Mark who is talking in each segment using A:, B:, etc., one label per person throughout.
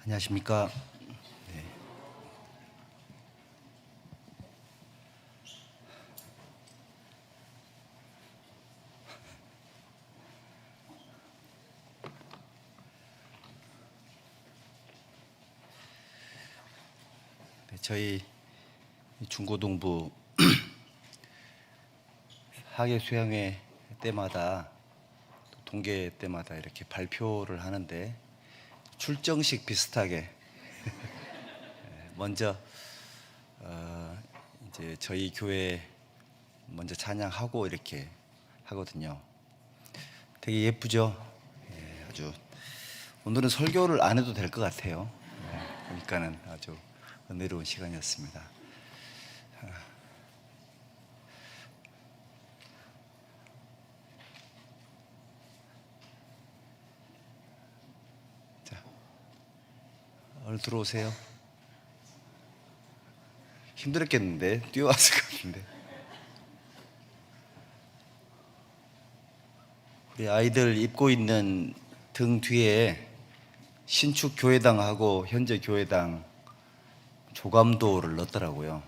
A: 안녕하십니까. 네. 저희 중고등부 학예 수양회 때마다 동계 때마다 이렇게 발표를 하는데 출정식 비슷하게 먼저 이제 저희 교회 먼저 찬양하고 이렇게 하거든요. 되게 예쁘죠? 예, 아주 오늘은 설교를 안 해도 될 것 같아요. 그러니까는 아주 은혜로운 시간이었습니다. 자, 얼른 들어오세요. 힘들었겠는데 뛰어왔을 것 같은데. 우리 아이들 입고 있는 등 뒤에 신축 교회당하고 현재 교회당 조감도를 넣었더라고요.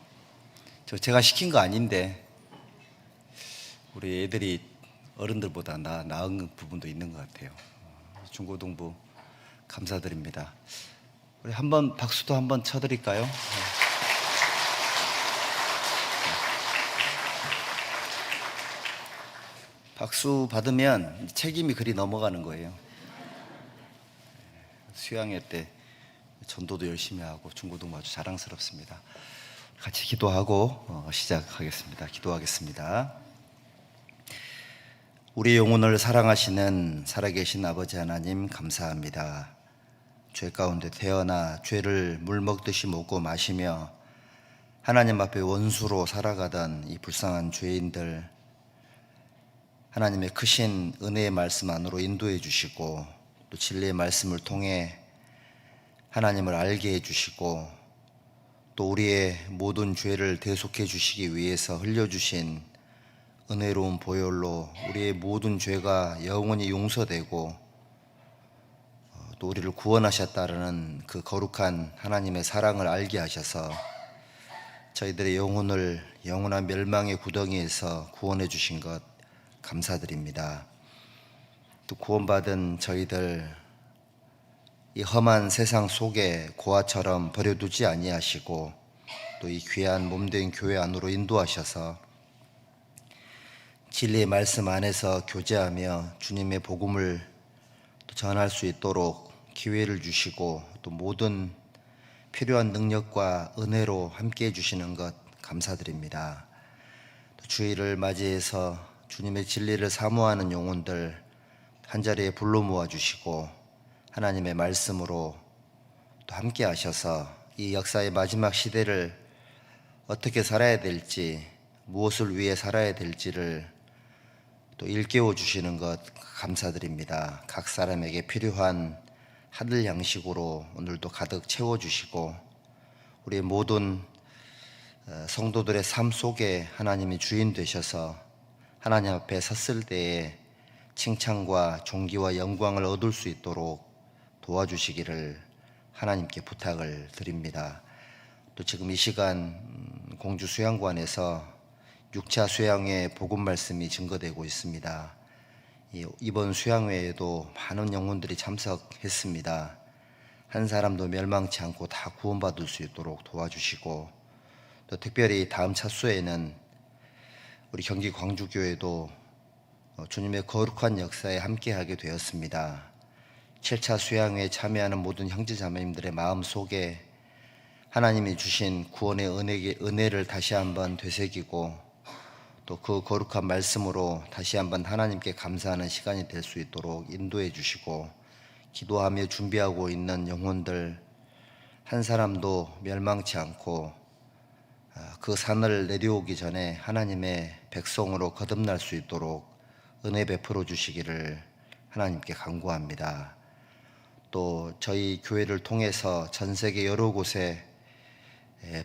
A: 제가 시킨 거 아닌데 우리 애들이 어른들보다 나은 부분도 있는 것 같아요. 중고등부 감사드립니다. 우리 한번 박수도 한번 쳐드릴까요? 박수 받으면 책임이 그리 넘어가는 거예요. 수양회 때 전도도 열심히 하고 중고등부 아주 자랑스럽습니다. 같이 기도하고 시작하겠습니다. 기도하겠습니다. 우리 영혼을 사랑하시는 살아계신 아버지 하나님 감사합니다. 죄 가운데 태어나 죄를 물 먹듯이 먹고 마시며 하나님 앞에 원수로 살아가던 이 불쌍한 죄인들, 하나님의 크신 은혜의 말씀 안으로 인도해 주시고 또 진리의 말씀을 통해 하나님을 알게 해 주시고 또 우리의 모든 죄를 대속해 주시기 위해서 흘려주신 은혜로운 보혈로 우리의 모든 죄가 영원히 용서되고 또 우리를 구원하셨다는 그 거룩한 하나님의 사랑을 알게 하셔서 저희들의 영혼을 영원한 멸망의 구덩이에서 구원해 주신 것 감사드립니다. 또 구원받은 저희들 이 험한 세상 속에 고아처럼 버려두지 아니하시고 또 이 귀한 몸된 교회 안으로 인도하셔서 진리의 말씀 안에서 교제하며 주님의 복음을 또 전할 수 있도록 기회를 주시고 또 모든 필요한 능력과 은혜로 함께해 주시는 것 감사드립니다. 또 주일을 맞이해서 주님의 진리를 사모하는 영혼들 한자리에 불러 모아 주시고 하나님의 말씀으로 또 함께 하셔서 이 역사의 마지막 시대를 어떻게 살아야 될지, 무엇을 위해 살아야 될지를 또 일깨워 주시는 것 감사드립니다. 각 사람에게 필요한 하늘 양식으로 오늘도 가득 채워 주시고 우리의 모든 성도들의 삶 속에 하나님이 주인 되셔서 하나님 앞에 섰을 때에 칭찬과 존귀와 영광을 얻을 수 있도록 도와주시기를 하나님께 부탁을 드립니다. 또 지금 이 시간 공주 수양관에서 6차 수양회 복음 말씀이 증거되고 있습니다. 이번 수양회에도 많은 영혼들이 참석했습니다. 한 사람도 멸망치 않고 다 구원받을 수 있도록 도와주시고 또 특별히 다음 차수에는 우리 경기 광주교회도 주님의 거룩한 역사에 함께하게 되었습니다. 7차 수양회에 참여하는 모든 형제자매님들의 마음 속에 하나님이 주신 구원의 은혜를 다시 한번 되새기고 또 그 거룩한 말씀으로 다시 한번 하나님께 감사하는 시간이 될 수 있도록 인도해 주시고 기도하며 준비하고 있는 영혼들 한 사람도 멸망치 않고 그 산을 내려오기 전에 하나님의 백성으로 거듭날 수 있도록 은혜 베풀어 주시기를 하나님께 간구합니다. 또 저희 교회를 통해서 전 세계 여러 곳에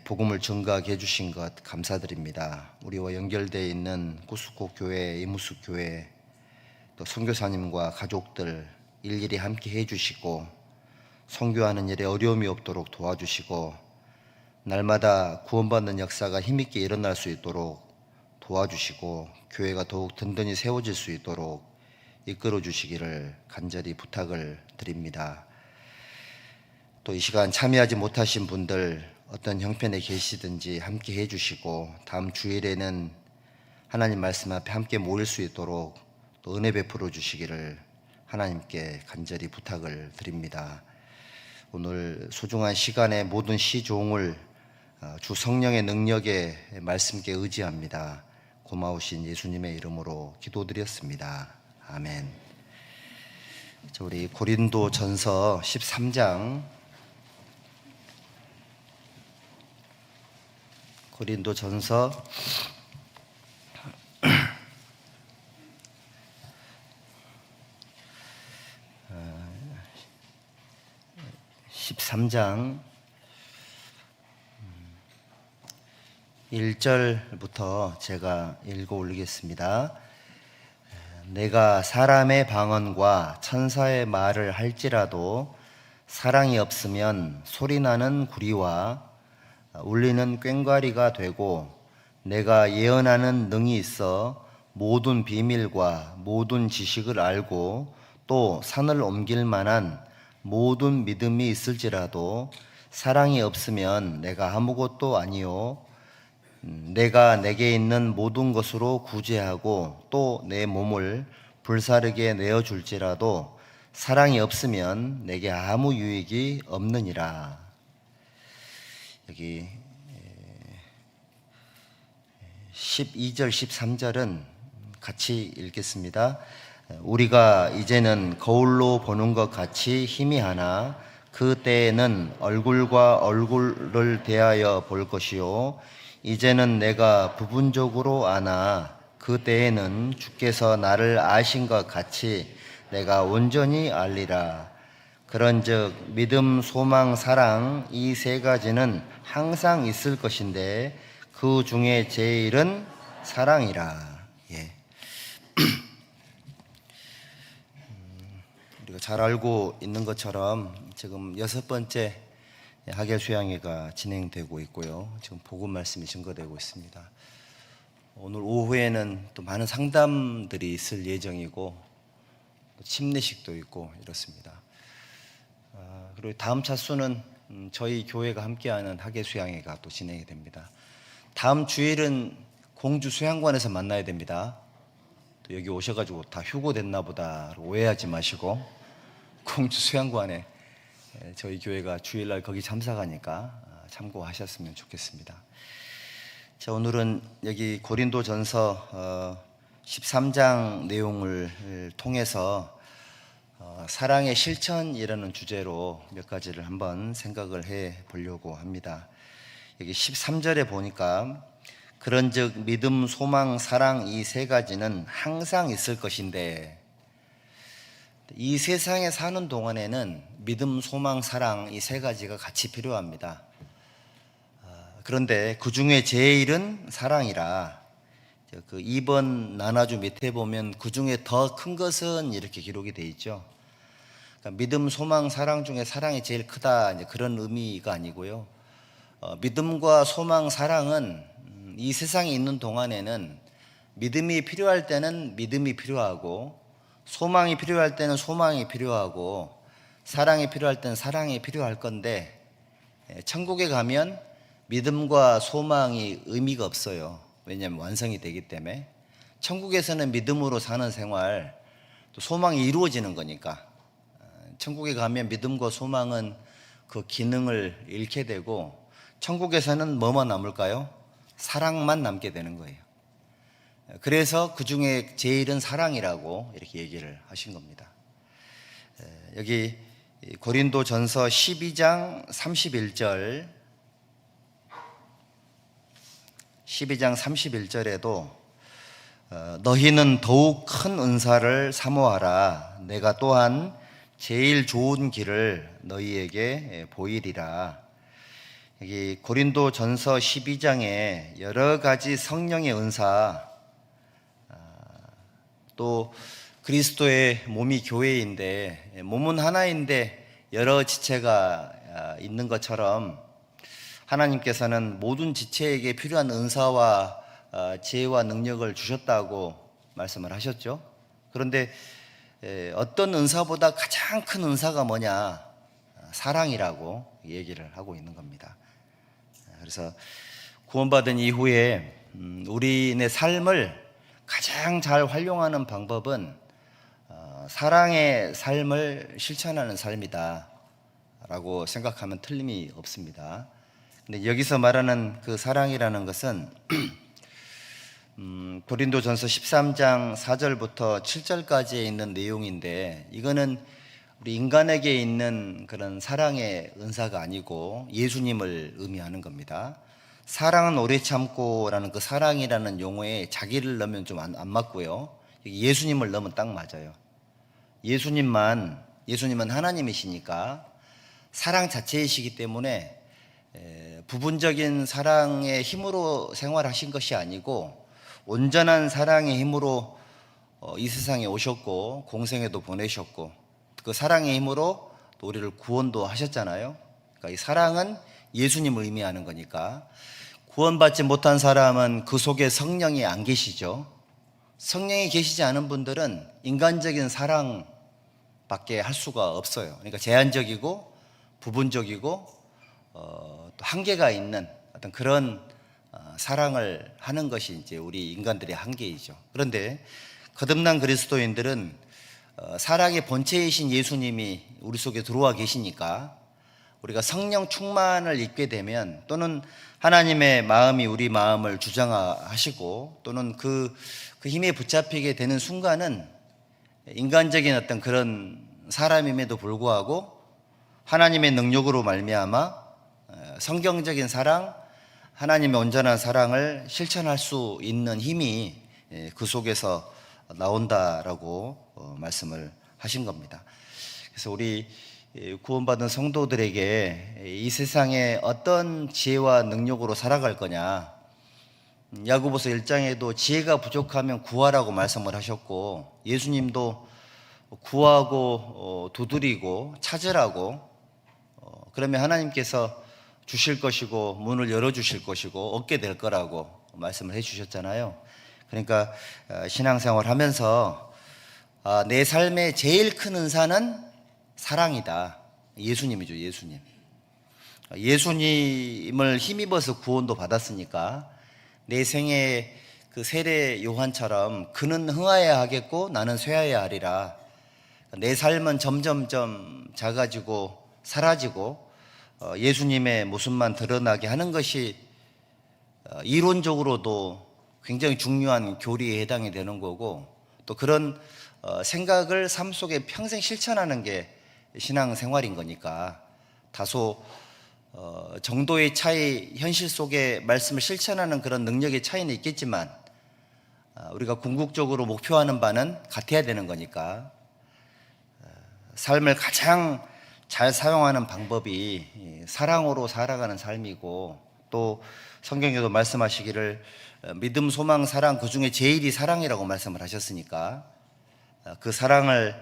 A: 복음을 증거하게 해주신 것 감사드립니다. 우리와 연결되어 있는 구스코 교회, 이무수 교회, 또 선교사님과 가족들 일일이 함께 해주시고 선교하는 일에 어려움이 없도록 도와주시고 날마다 구원받는 역사가 힘있게 일어날 수 있도록 도와주시고 교회가 더욱 든든히 세워질 수 있도록 이끌어 주시기를 간절히 부탁을 드립니다. 또 이 시간 참여하지 못하신 분들 어떤 형편에 계시든지 함께 해주시고 다음 주일에는 하나님 말씀 앞에 함께 모일 수 있도록 또 은혜 베풀어 주시기를 하나님께 간절히 부탁을 드립니다. 오늘 소중한 시간에 모든 시종을 주 성령의 능력에 말씀께 의지합니다. 고마우신 예수님의 이름으로 기도드렸습니다. 아멘. 우리 고린도 전서 13장 고린도 전서 13장 1절부터 제가 읽어 올리겠습니다. 내가 사람의 방언과 천사의 말을 할지라도 사랑이 없으면 소리나는 구리와 울리는 꽹과리가 되고 내가 예언하는 능이 있어 모든 비밀과 모든 지식을 알고 또 산을 옮길 만한 모든 믿음이 있을지라도 사랑이 없으면 내가 아무것도 아니요 내가 내게 있는 모든 것으로 구제하고 또 내 몸을 불사르게 내어줄지라도 사랑이 없으면 내게 아무 유익이 없느니라. 여기 12절 13절은 같이 읽겠습니다. 우리가 이제는 거울로 보는 것 같이 희미하나 그 때에는 얼굴과 얼굴을 대하여 볼 것이요 이제는 내가 부분적으로 아나 그 때에는 주께서 나를 아신 것 같이 내가 온전히 알리라. 그런즉 믿음, 소망, 사랑 이 세 가지는 항상 있을 것인데 그 중에 제일은 사랑이라. 예. 우리가 잘 알고 있는 것처럼 지금 6번째 하계 수양회가 진행되고 있고요. 지금 복음 말씀이 증거되고 있습니다. 오늘 오후에는 또 많은 상담들이 있을 예정이고 또 침례식도 있고 이렇습니다. 그리고 다음 차수는 저희 교회가 함께하는 하계 수양회가 또 진행이 됩니다. 다음 주일은 공주 수양관에서 만나야 됩니다. 또 여기 오셔가지고 다 휴고 됐나 보다 오해하지 마시고 공주 수양관에 저희 교회가 주일날 거기 참석하니까 참고하셨으면 좋겠습니다. 자, 오늘은 여기 고린도전서 13장 내용을 통해서 사랑의 실천이라는 주제로 몇 가지를 한번 생각을 해 보려고 합니다. 여기 13절에 보니까 그런즉 믿음, 소망, 사랑 이 세 가지는 항상 있을 것인데 이 세상에 사는 동안에는 믿음, 소망, 사랑 이 세 가지가 같이 필요합니다. 그런데 그 중에 제일은 사랑이라. 그 2번 나눠주 밑에 보면 그 중에 더 큰 것은 이렇게 기록이 되어 있죠. 그러니까 믿음, 소망, 사랑 중에 사랑이 제일 크다 이제 그런 의미가 아니고요. 믿음과 소망, 사랑은 이 세상에 있는 동안에는 믿음이 필요할 때는 믿음이 필요하고 소망이 필요할 때는 소망이 필요하고 사랑이 필요할 때는 사랑이 필요할 건데 천국에 가면 믿음과 소망이 의미가 없어요. 왜냐하면 완성이 되기 때문에 천국에서는 믿음으로 사는 생활 또 소망이 이루어지는 거니까 천국에 가면 믿음과 소망은 그 기능을 잃게 되고 천국에서는 뭐만 남을까요? 사랑만 남게 되는 거예요. 그래서 그 중에 제일은 사랑이라고 이렇게 얘기를 하신 겁니다. 여기 고린도 전서 12장 31절 12장 31절에도 너희는 더욱 큰 은사를 사모하라. 내가 또한 제일 좋은 길을 너희에게 보이리라. 여기 고린도 전서 12장에 여러 가지 성령의 은사 또 그리스도의 몸이 교회인데 몸은 하나인데 여러 지체가 있는 것처럼 하나님께서는 모든 지체에게 필요한 은사와 지혜와 능력을 주셨다고 말씀을 하셨죠. 그런데 어떤 은사보다 가장 큰 은사가 뭐냐? 사랑이라고 얘기를 하고 있는 겁니다. 그래서 구원받은 이후에 우리의 삶을 가장 잘 활용하는 방법은 사랑의 삶을 실천하는 삶이다 라고 생각하면 틀림이 없습니다. 근데 여기서 말하는 그 사랑이라는 것은 고린도전서 13장 4절부터 7절까지에 있는 내용인데, 이거는 우리 인간에게 있는 그런 사랑의 은사가 아니고 예수님을 의미하는 겁니다. 사랑은 오래 참고라는 그 사랑이라는 용어에 자기를 넣으면 좀 안 맞고요. 예수님을 넣으면 딱 맞아요. 예수님은 하나님이시니까 사랑 자체이시기 때문에 부분적인 사랑의 힘으로 생활하신 것이 아니고 온전한 사랑의 힘으로 이 세상에 오셨고 공생애도 보내셨고 그 사랑의 힘으로 또 우리를 구원도 하셨잖아요. 그러니까 이 사랑은 예수님을 의미하는 거니까 구원받지 못한 사람은 그 속에 성령이 안 계시죠. 성령이 계시지 않은 분들은 인간적인 사랑밖에 할 수가 없어요. 그러니까 제한적이고 부분적이고 또 한계가 있는 어떤 그런 사랑을 하는 것이 이제 우리 인간들의 한계이죠. 그런데 거듭난 그리스도인들은 사랑의 본체이신 예수님이 우리 속에 들어와 계시니까 우리가 성령 충만을 입게 되면, 또는 하나님의 마음이 우리 마음을 주장하시고 또는 그 힘에 붙잡히게 되는 순간은 인간적인 어떤 그런 사람임에도 불구하고 하나님의 능력으로 말미암아 성경적인 사랑, 하나님의 온전한 사랑을 실천할 수 있는 힘이 그 속에서 나온다라고 말씀을 하신 겁니다. 그래서 우리 구원받은 성도들에게 이 세상에 어떤 지혜와 능력으로 살아갈 거냐, 야고보서 1장에도 지혜가 부족하면 구하라고 말씀을 하셨고, 예수님도 구하고 두드리고 찾으라고, 그러면 하나님께서 주실 것이고 문을 열어주실 것이고 얻게 될 거라고 말씀을 해주셨잖아요. 그러니까 신앙생활 하면서 내 삶의 제일 큰 은사는 사랑이다. 예수님이죠. 예수님을 힘입어서 구원도 받았으니까 내 생에 그 세례 요한처럼 그는 흥하여야 하겠고 나는 쇠하여야 하리라. 내 삶은 점점점 작아지고 사라지고 예수님의 모습만 드러나게 하는 것이 이론적으로도 굉장히 중요한 교리에 해당이 되는 거고, 또 그런 생각을 삶 속에 평생 실천하는 게 신앙생활인 거니까 다소 정도의 차이, 현실 속에 말씀을 실천하는 그런 능력의 차이는 있겠지만 우리가 궁극적으로 목표하는 바는 같아야 되는 거니까 삶을 가장 잘 사용하는 방법이 사랑으로 살아가는 삶이고, 또 성경에도 말씀하시기를 믿음, 소망, 사랑, 그 중에 제일이 사랑이라고 말씀을 하셨으니까 그 사랑을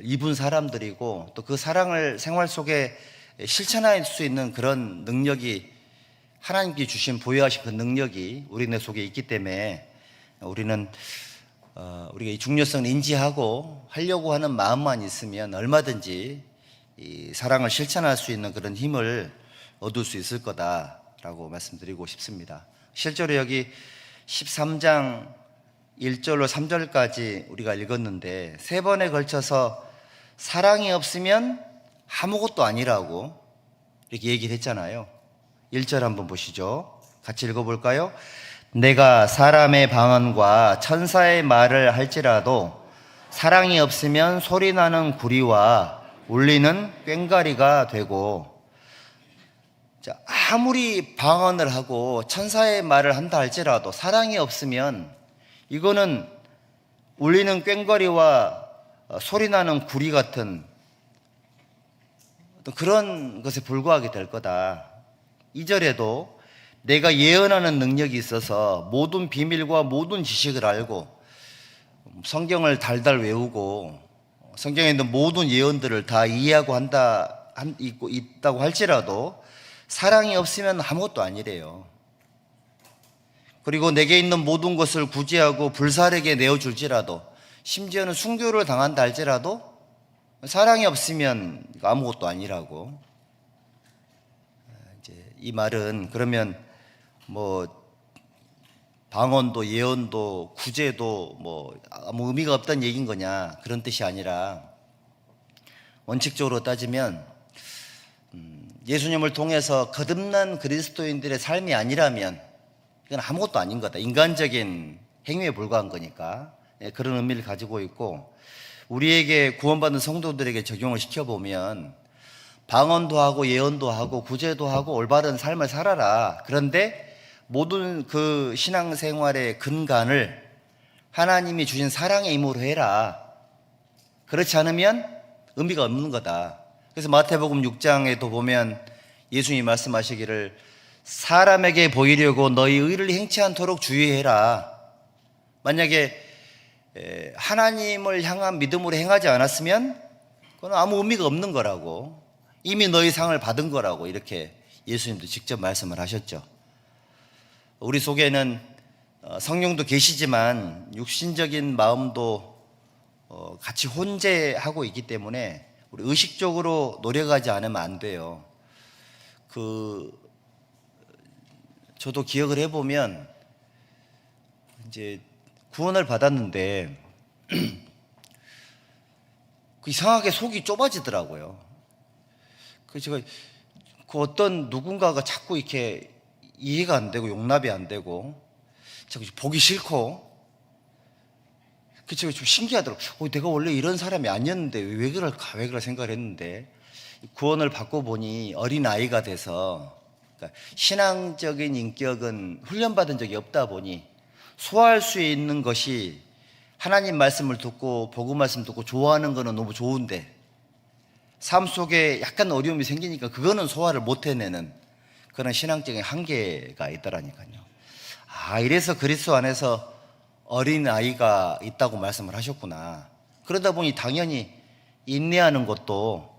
A: 입은 사람들이고, 또 그 사랑을 생활 속에 실천할 수 있는 그런 능력이, 하나님께 주신 보유하신 그 능력이 우리네 속에 있기 때문에 우리는 우리가 이 중요성을 인지하고 하려고 하는 마음만 있으면 얼마든지 이 사랑을 실천할 수 있는 그런 힘을 얻을 수 있을 거다라고 말씀드리고 싶습니다. 실제로 여기 13장 1절로 3절까지 우리가 읽었는데 3번에 걸쳐서 사랑이 없으면 아무것도 아니라고 이렇게 얘기를 했잖아요. 1절 한번 보시죠. 같이 읽어볼까요? 내가 사람의 방언과 천사의 말을 할지라도 사랑이 없으면 소리나는 구리와 울리는 꽹과리가 되고, 아무리 방언을 하고 천사의 말을 한다 할지라도 사랑이 없으면 이거는 울리는 꽹과리와 소리나는 구리 같은 그런 것에 불과하게 될 거다. 2절에도 내가 예언하는 능력이 있어서 모든 비밀과 모든 지식을 알고 성경을 달달 외우고 성경에 있는 모든 예언들을 다 이해하고 한다 있다고 할지라도 사랑이 없으면 아무것도 아니래요. 그리고 내게 있는 모든 것을 구제하고 불살에게 내어줄지라도, 심지어는 순교를 당한다 할지라도 사랑이 없으면 아무것도 아니라고. 이제 이 말은 그러면 뭐 방언도 예언도 구제도 뭐 아무 의미가 없다는 얘기인 거냐, 그런 뜻이 아니라, 원칙적으로 따지면 예수님을 통해서 거듭난 그리스도인들의 삶이 아니라면 이건 아무것도 아닌 거다. 인간적인 행위에 불과한 거니까. 그런 의미를 가지고 있고, 우리에게 구원받은 성도들에게 적용을 시켜보면 방언도 하고 예언도 하고 구제도 하고 올바른 삶을 살아라. 그런데 모든 그 신앙생활의 근간을 하나님이 주신 사랑의 힘으로 해라. 그렇지 않으면 의미가 없는 거다. 그래서 마태복음 6장에도 보면 예수님이 말씀하시기를, 사람에게 보이려고 너희 의를 행치 않도록 주의해라. 만약에 하나님을 향한 믿음으로 행하지 않았으면 그건 아무 의미가 없는 거라고, 이미 너희 상을 받은 거라고, 이렇게 예수님도 직접 말씀을 하셨죠. 우리 속에는 성령도 계시지만 육신적인 마음도 같이 혼재하고 있기 때문에 우리 의식적으로 노력하지 않으면 안 돼요. 저도 기억을 해보면 이제 구원을 받았는데 이상하게 속이 좁아지더라고요. 제가 어떤 누군가가 자꾸 이렇게 이해가 안 되고 용납이 안 되고 자꾸 보기 싫고, 제가 좀 신기하더라고요. 내가 원래 이런 사람이 아니었는데 왜 그럴까 생각을 했는데, 구원을 받고 보니 어린아이가 돼서, 그러니까 신앙적인 인격은 훈련받은 적이 없다 보니 소화할 수 있는 것이, 하나님 말씀을 듣고 복음 말씀 듣고 좋아하는 거는 너무 좋은데 삶 속에 약간 어려움이 생기니까 그거는 소화를 못 해내는 그런 신앙적인 한계가 있더라니까요. 이래서 그리스도 안에서 어린아이가 있다고 말씀을 하셨구나. 그러다 보니 당연히 인내하는 것도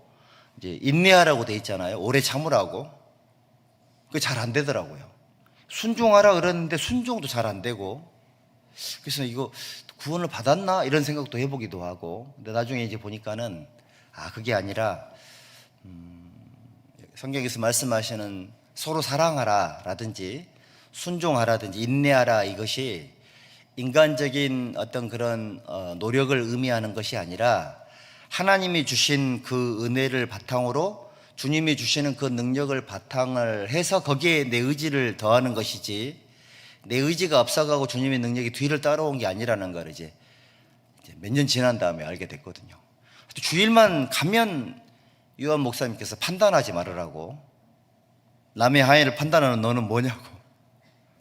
A: 이제 인내하라고 돼 있잖아요. 오래 참으라고. 그게 잘 안 되더라고요. 순종하라 그러는데 순종도 잘 안 되고, 그래서 이거 구원을 받았나 이런 생각도 해보기도 하고. 근데 나중에 이제 보니까는 그게 아니라 성경에서 말씀하시는 서로 사랑하라 라든지 순종하라든지 인내하라, 이것이 인간적인 어떤 그런 노력을 의미하는 것이 아니라 하나님이 주신 그 은혜를 바탕으로, 주님이 주시는 그 능력을 바탕을 해서 거기에 내 의지를 더하는 것이지, 내 의지가 앞서가고 주님의 능력이 뒤를 따라온 게 아니라는 걸 이제 몇 년 지난 다음에 알게 됐거든요. 주일만 가면 요한 목사님께서 판단하지 말으라고, 남의 하인을 판단하는 너는 뭐냐고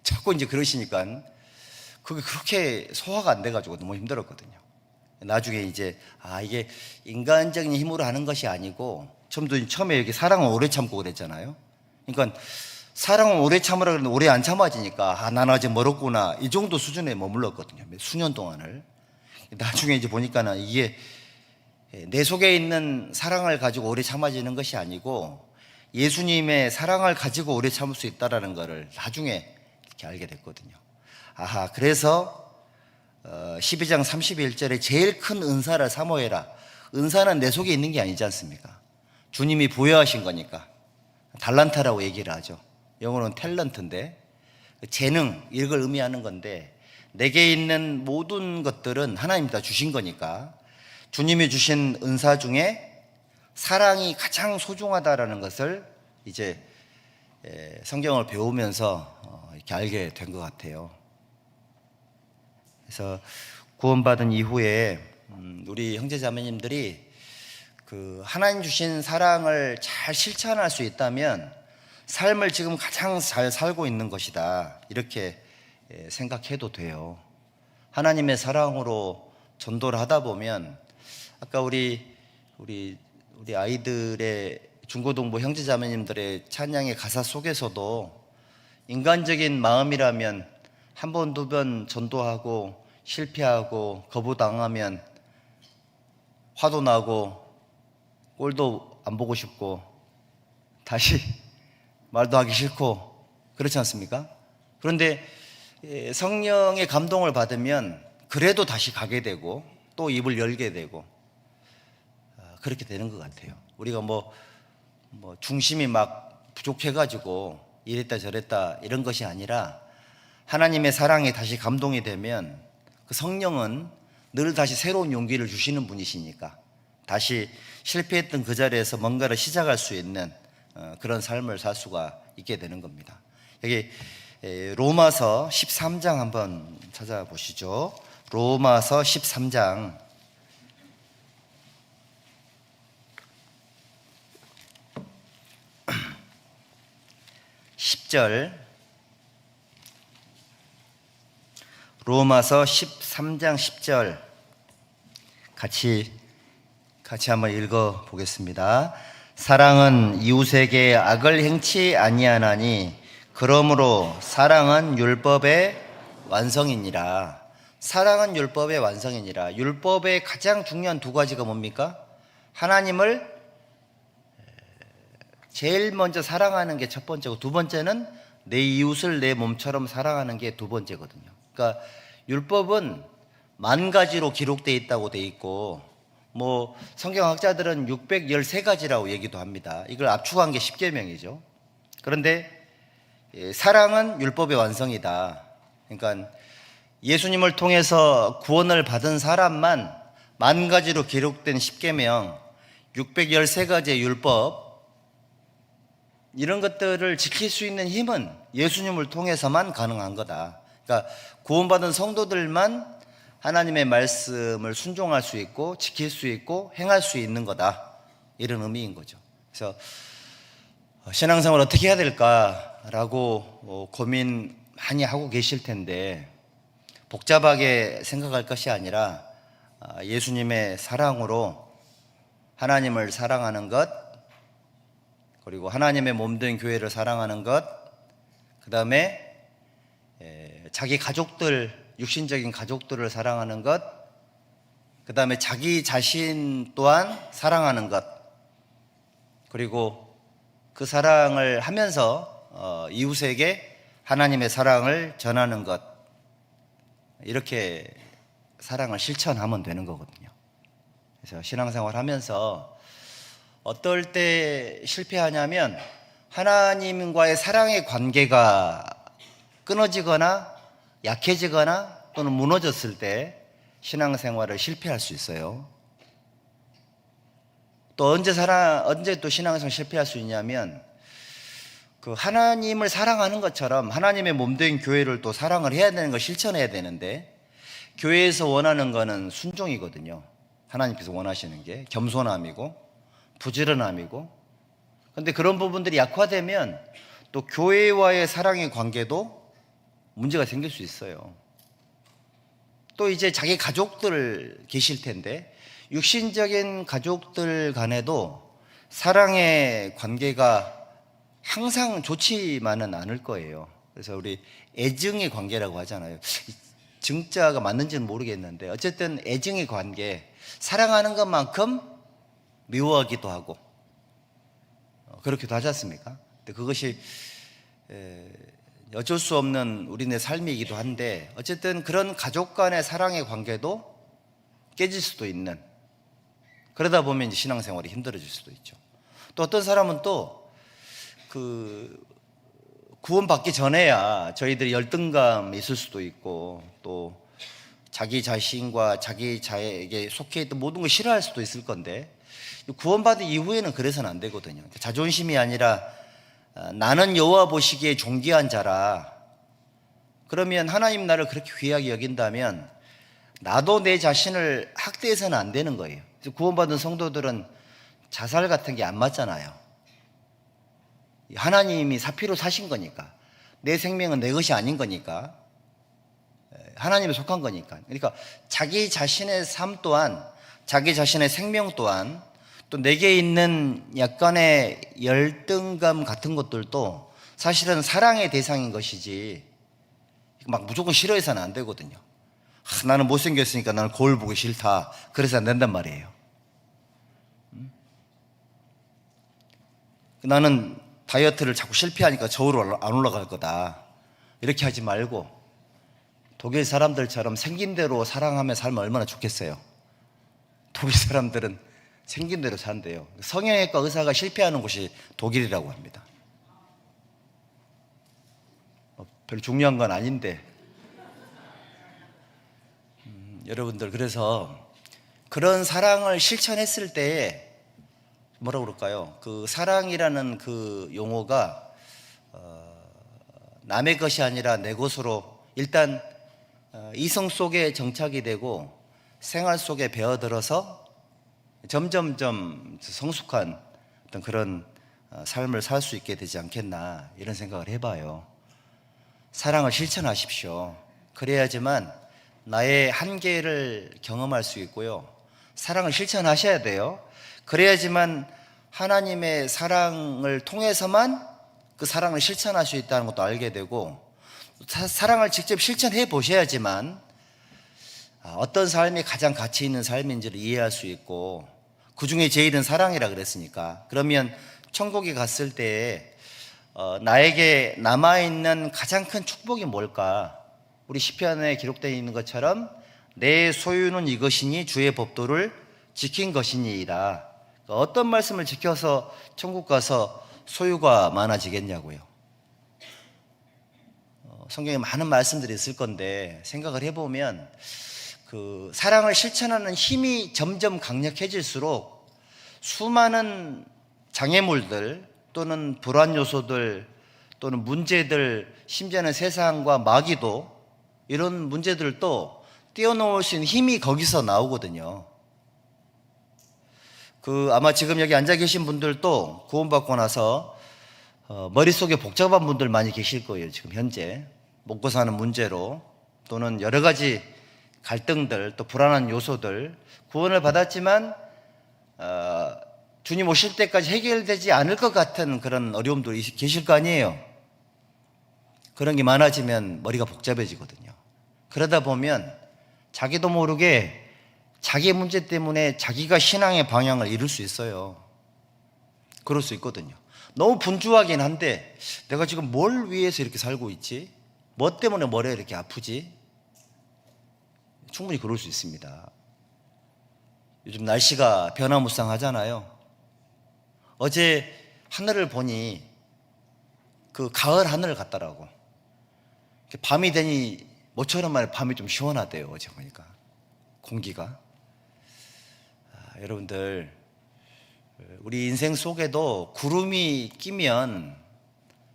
A: 자꾸 이제 그러시니까 그게 그렇게 소화가 안 돼가지고 너무 힘들었거든요. 나중에 이제 이게 인간적인 힘으로 하는 것이 아니고, 처음에 여기 사랑은 오래 참고 그랬잖아요. 그러니까 사랑은 오래 참으라 그러는데 오래 안 참아지니까 난 아직 멀었구나, 이 정도 수준에 머물렀거든요. 수년 동안을. 나중에 이제 보니까는 이게 내 속에 있는 사랑을 가지고 오래 참아지는 것이 아니고 예수님의 사랑을 가지고 오래 참을 수 있다라는 것을 나중에 이렇게 알게 됐거든요. 그래서 12장 31절에 제일 큰 은사를 사모해라. 은사는 내 속에 있는 게 아니지 않습니까? 주님이 부여하신 거니까. 달란트라고 얘기를 하죠. 영어로는 탤런트인데, 재능, 이걸 의미하는 건데, 내게 있는 모든 것들은 하나님이 다 주신 거니까 주님이 주신 은사 중에 사랑이 가장 소중하다라는 것을 이제 성경을 배우면서 이렇게 알게 된 것 같아요. 그래서 구원받은 이후에 우리 형제자매님들이 그 하나님 주신 사랑을 잘 실천할 수 있다면 삶을 지금 가장 잘 살고 있는 것이다, 이렇게 생각해도 돼요. 하나님의 사랑으로 전도를 하다 보면, 아까 우리 아이들의 중고등부 형제자매님들의 찬양의 가사 속에서도 인간적인 마음이라면 한 번, 두 번 전도하고 실패하고 거부당하면 화도 나고 꼴도 안 보고 싶고 다시 말도 하기 싫고 그렇지 않습니까? 그런데 성령의 감동을 받으면 그래도 다시 가게 되고 또 입을 열게 되고 그렇게 되는 것 같아요. 우리가 뭐 중심이 막 부족해가지고 이랬다 저랬다 이런 것이 아니라 하나님의 사랑에 다시 감동이 되면 그 성령은 늘 다시 새로운 용기를 주시는 분이시니까 다시 실패했던 그 자리에서 뭔가를 시작할 수 있는 그런 삶을 살 수가 있게 되는 겁니다. 여기 로마서 13장 한번 찾아보시죠. 로마서 13장 10절, 로마서 13장 10절 같이 한번 읽어 보겠습니다. 사랑은 이웃에게 악을 행치 아니하나니 그러므로 사랑은 율법의 완성이니라. 사랑은 율법의 완성이니라. 율법의 가장 중요한 두 가지가 뭡니까? 하나님을 제일 먼저 사랑하는 게 첫 번째고, 두 번째는 내 이웃을 내 몸처럼 사랑하는 게 두 번째거든요. 그러니까 율법은 10,000가지로 기록되어 있다고 되어 있고, 성경학자들은 613가지라고 얘기도 합니다. 이걸 압축한 게 10계명이죠. 그런데 사랑은 율법의 완성이다. 그러니까 예수님을 통해서 구원을 받은 사람만 10,000가지로 기록된 10계명, 613가지의 율법, 이런 것들을 지킬 수 있는 힘은 예수님을 통해서만 가능한 거다. 그러니까 구원받은 성도들만 하나님의 말씀을 순종할 수 있고 지킬 수 있고 행할 수 있는 거다, 이런 의미인 거죠. 그래서 신앙생활 어떻게 해야 될까라고 고민 많이 하고 계실 텐데, 복잡하게 생각할 것이 아니라 예수님의 사랑으로 하나님을 사랑하는 것, 그리고 하나님의 몸된 교회를 사랑하는 것, 그 다음에 자기 가족들, 육신적인 가족들을 사랑하는 것, 그 다음에 자기 자신 또한 사랑하는 것, 그리고 그 사랑을 하면서 이웃에게 하나님의 사랑을 전하는 것, 이렇게 사랑을 실천하면 되는 거거든요. 그래서 신앙생활 하면서 어떨 때 실패하냐면, 하나님과의 사랑의 관계가 끊어지거나 약해지거나 또는 무너졌을 때 신앙생활을 실패할 수 있어요. 또 언제 또 신앙생활 실패할 수 있냐면, 그 하나님을 사랑하는 것처럼 하나님의 몸된 교회를 또 사랑을 해야 되는 걸 실천해야 되는데, 교회에서 원하는 거는 순종이거든요. 하나님께서 원하시는 게 겸손함이고 부지런함이고. 그런데 그런 부분들이 약화되면 또 교회와의 사랑의 관계도 문제가 생길 수 있어요. 또 이제 자기 가족들 계실 텐데, 육신적인 가족들 간에도 사랑의 관계가 항상 좋지만은 않을 거예요. 그래서 우리 애증의 관계라고 하잖아요. 증자가 맞는지는 모르겠는데 어쨌든 애증의 관계, 사랑하는 것만큼 미워하기도 하고 그렇기도 하지 않습니까? 근데 그것이 어쩔 수 없는 우리네 삶이기도 한데, 어쨌든 그런 가족 간의 사랑의 관계도 깨질 수도 있는, 그러다 보면 이제 신앙생활이 힘들어질 수도 있죠. 또 어떤 사람은 또 구원받기 전에야 저희들이 열등감이 있을 수도 있고, 또 자기 자신과 자기 자에게 속해 있던 모든 걸 싫어할 수도 있을 건데, 구원받은 이후에는 그래서는 안 되거든요. 자존심이 아니라 나는 여호와 보시기에 존귀한 자라. 그러면 하나님 나를 그렇게 귀하게 여긴다면 나도 내 자신을 학대해서는 안 되는 거예요. 구원받은 성도들은 자살 같은 게 안 맞잖아요. 하나님이 사피로 사신 거니까, 내 생명은 내 것이 아닌 거니까, 하나님에 속한 거니까. 그러니까 자기 자신의 삶 또한, 자기 자신의 생명 또한, 또 내게 있는 약간의 열등감 같은 것들도 사실은 사랑의 대상인 것이지, 막 무조건 싫어해서는 안 되거든요. 나는 못생겼으니까 나는 거울 보기 싫다, 그래서 안 된단 말이에요. 나는 다이어트를 자꾸 실패하니까 저울로 안 올라갈 거다. 이렇게 하지 말고 독일 사람들처럼 생긴 대로 사랑하며 살면 얼마나 좋겠어요. 독일 사람들은 생긴 대로 산대요. 성형외과 의사가 실패하는 곳이 독일이라고 합니다. 별로 중요한 건 아닌데 여러분들, 그래서 그런 사랑을 실천했을 때에 뭐라고 그럴까요? 그 사랑이라는 그 용어가 남의 것이 아니라 내 것으로 일단 이성 속에 정착이 되고 생활 속에 배어들어서 점점점 성숙한 어떤 그런 삶을 살 수 있게 되지 않겠나, 이런 생각을 해봐요. 사랑을 실천하십시오. 그래야지만 나의 한계를 경험할 수 있고요. 사랑을 실천하셔야 돼요. 그래야지만 하나님의 사랑을 통해서만 그 사랑을 실천할 수 있다는 것도 알게 되고, 사랑을 직접 실천해 보셔야지만 어떤 삶이 가장 가치 있는 삶인지를 이해할 수 있고, 그 중에 제일은 사랑이라 그랬으니까. 그러면 천국에 갔을 때 나에게 남아있는 가장 큰 축복이 뭘까? 우리 시편에 기록되어 있는 것처럼 내 소유는 이것이니 주의 법도를 지킨 것이니이다. 어떤 말씀을 지켜서 천국 가서 소유가 많아지겠냐고요. 성경에 많은 말씀들이 있을 건데 생각을 해보면 그 사랑을 실천하는 힘이 점점 강력해질수록 수많은 장애물들 또는 불안 요소들 또는 문제들, 심지어는 세상과 마귀도, 이런 문제들도 뛰어넘을 수 있는 힘이 거기서 나오거든요. 아마 지금 여기 앉아 계신 분들도 구원받고 나서 머릿속에 복잡한 분들 많이 계실 거예요. 지금 현재 먹고 사는 문제로 또는 여러 가지 갈등들, 또 불안한 요소들, 구원을 받았지만 주님 오실 때까지 해결되지 않을 것 같은 그런 어려움들이 계실 거 아니에요. 그런 게 많아지면 머리가 복잡해지거든요. 그러다 보면 자기도 모르게 자기 문제 때문에 자기가 신앙의 방향을 잃을 수 있어요. 그럴 수 있거든요. 너무 분주하긴 한데 내가 지금 뭘 위해서 이렇게 살고 있지? 뭐 때문에 머리가 이렇게 아프지? 충분히 그럴 수 있습니다. 요즘 날씨가 변화무쌍하잖아요. 어제 하늘을 보니 그 가을 하늘 같더라고. 밤이 되니 모처럼 만에 밤이 좀 시원하대요. 어제 보니까 공기가. 여러분들, 우리 인생 속에도 구름이 끼면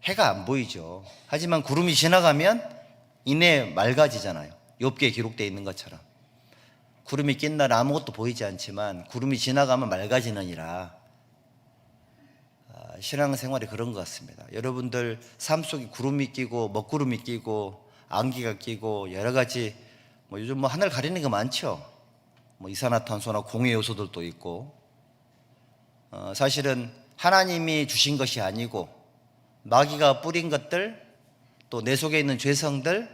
A: 해가 안 보이죠. 하지만 구름이 지나가면 이내 맑아지잖아요. 욥기에 기록되어 있는 것처럼 구름이 낀 날 아무것도 보이지 않지만 구름이 지나가면 맑아지느니라. 신앙생활이 그런 것 같습니다. 여러분들 삶 속에 구름이 끼고 먹구름이 끼고 안개가 끼고 여러 가지 요즘 하늘 가리는 거 많죠. 이산화탄소나 공해 요소들도 있고, 사실은 하나님이 주신 것이 아니고 마귀가 뿌린 것들, 또 내 속에 있는 죄성들,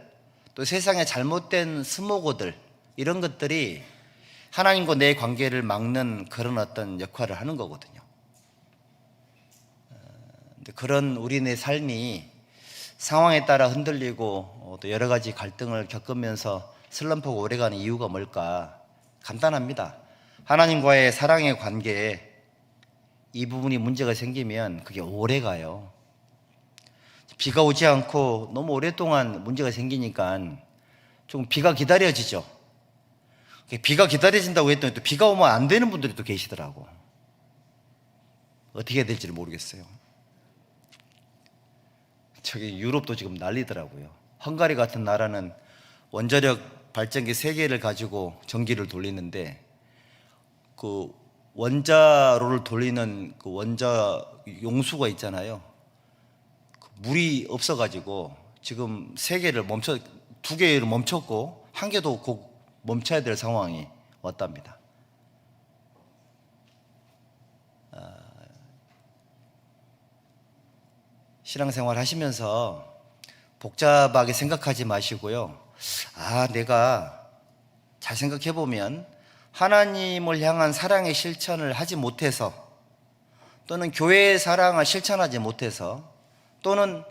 A: 또 세상의 잘못된 스모고들, 이런 것들이 하나님과 내 관계를 막는 그런 어떤 역할을 하는 거거든요. 그런 우리네 삶이 상황에 따라 흔들리고 또 여러 가지 갈등을 겪으면서 슬럼프가 오래가는 이유가 뭘까? 간단합니다. 하나님과의 사랑의 관계에 이 부분이 문제가 생기면 그게 오래 가요. 비가 오지 않고 너무 오랫동안 문제가 생기니까 좀 비가 기다려지죠. 비가 기다려진다고 했더니 또 비가 오면 안 되는 분들이 또 계시더라고. 어떻게 해야 될지를 모르겠어요. 저기 유럽도 지금 난리더라고요. 헝가리 같은 나라는 원자력 발전기 3개를 가지고 전기를 돌리는데 그 원자로를 돌리는 그 원자 용수가 있잖아요. 물이 없어가지고 지금 2개를 멈췄고 1개도 곧 멈춰야 될 상황이 왔답니다. 신앙생활 하시면서 복잡하게 생각하지 마시고요. 내가 잘 생각해 보면 하나님을 향한 사랑의 실천을 하지 못해서 또는 교회의 사랑을 실천하지 못해서, 또는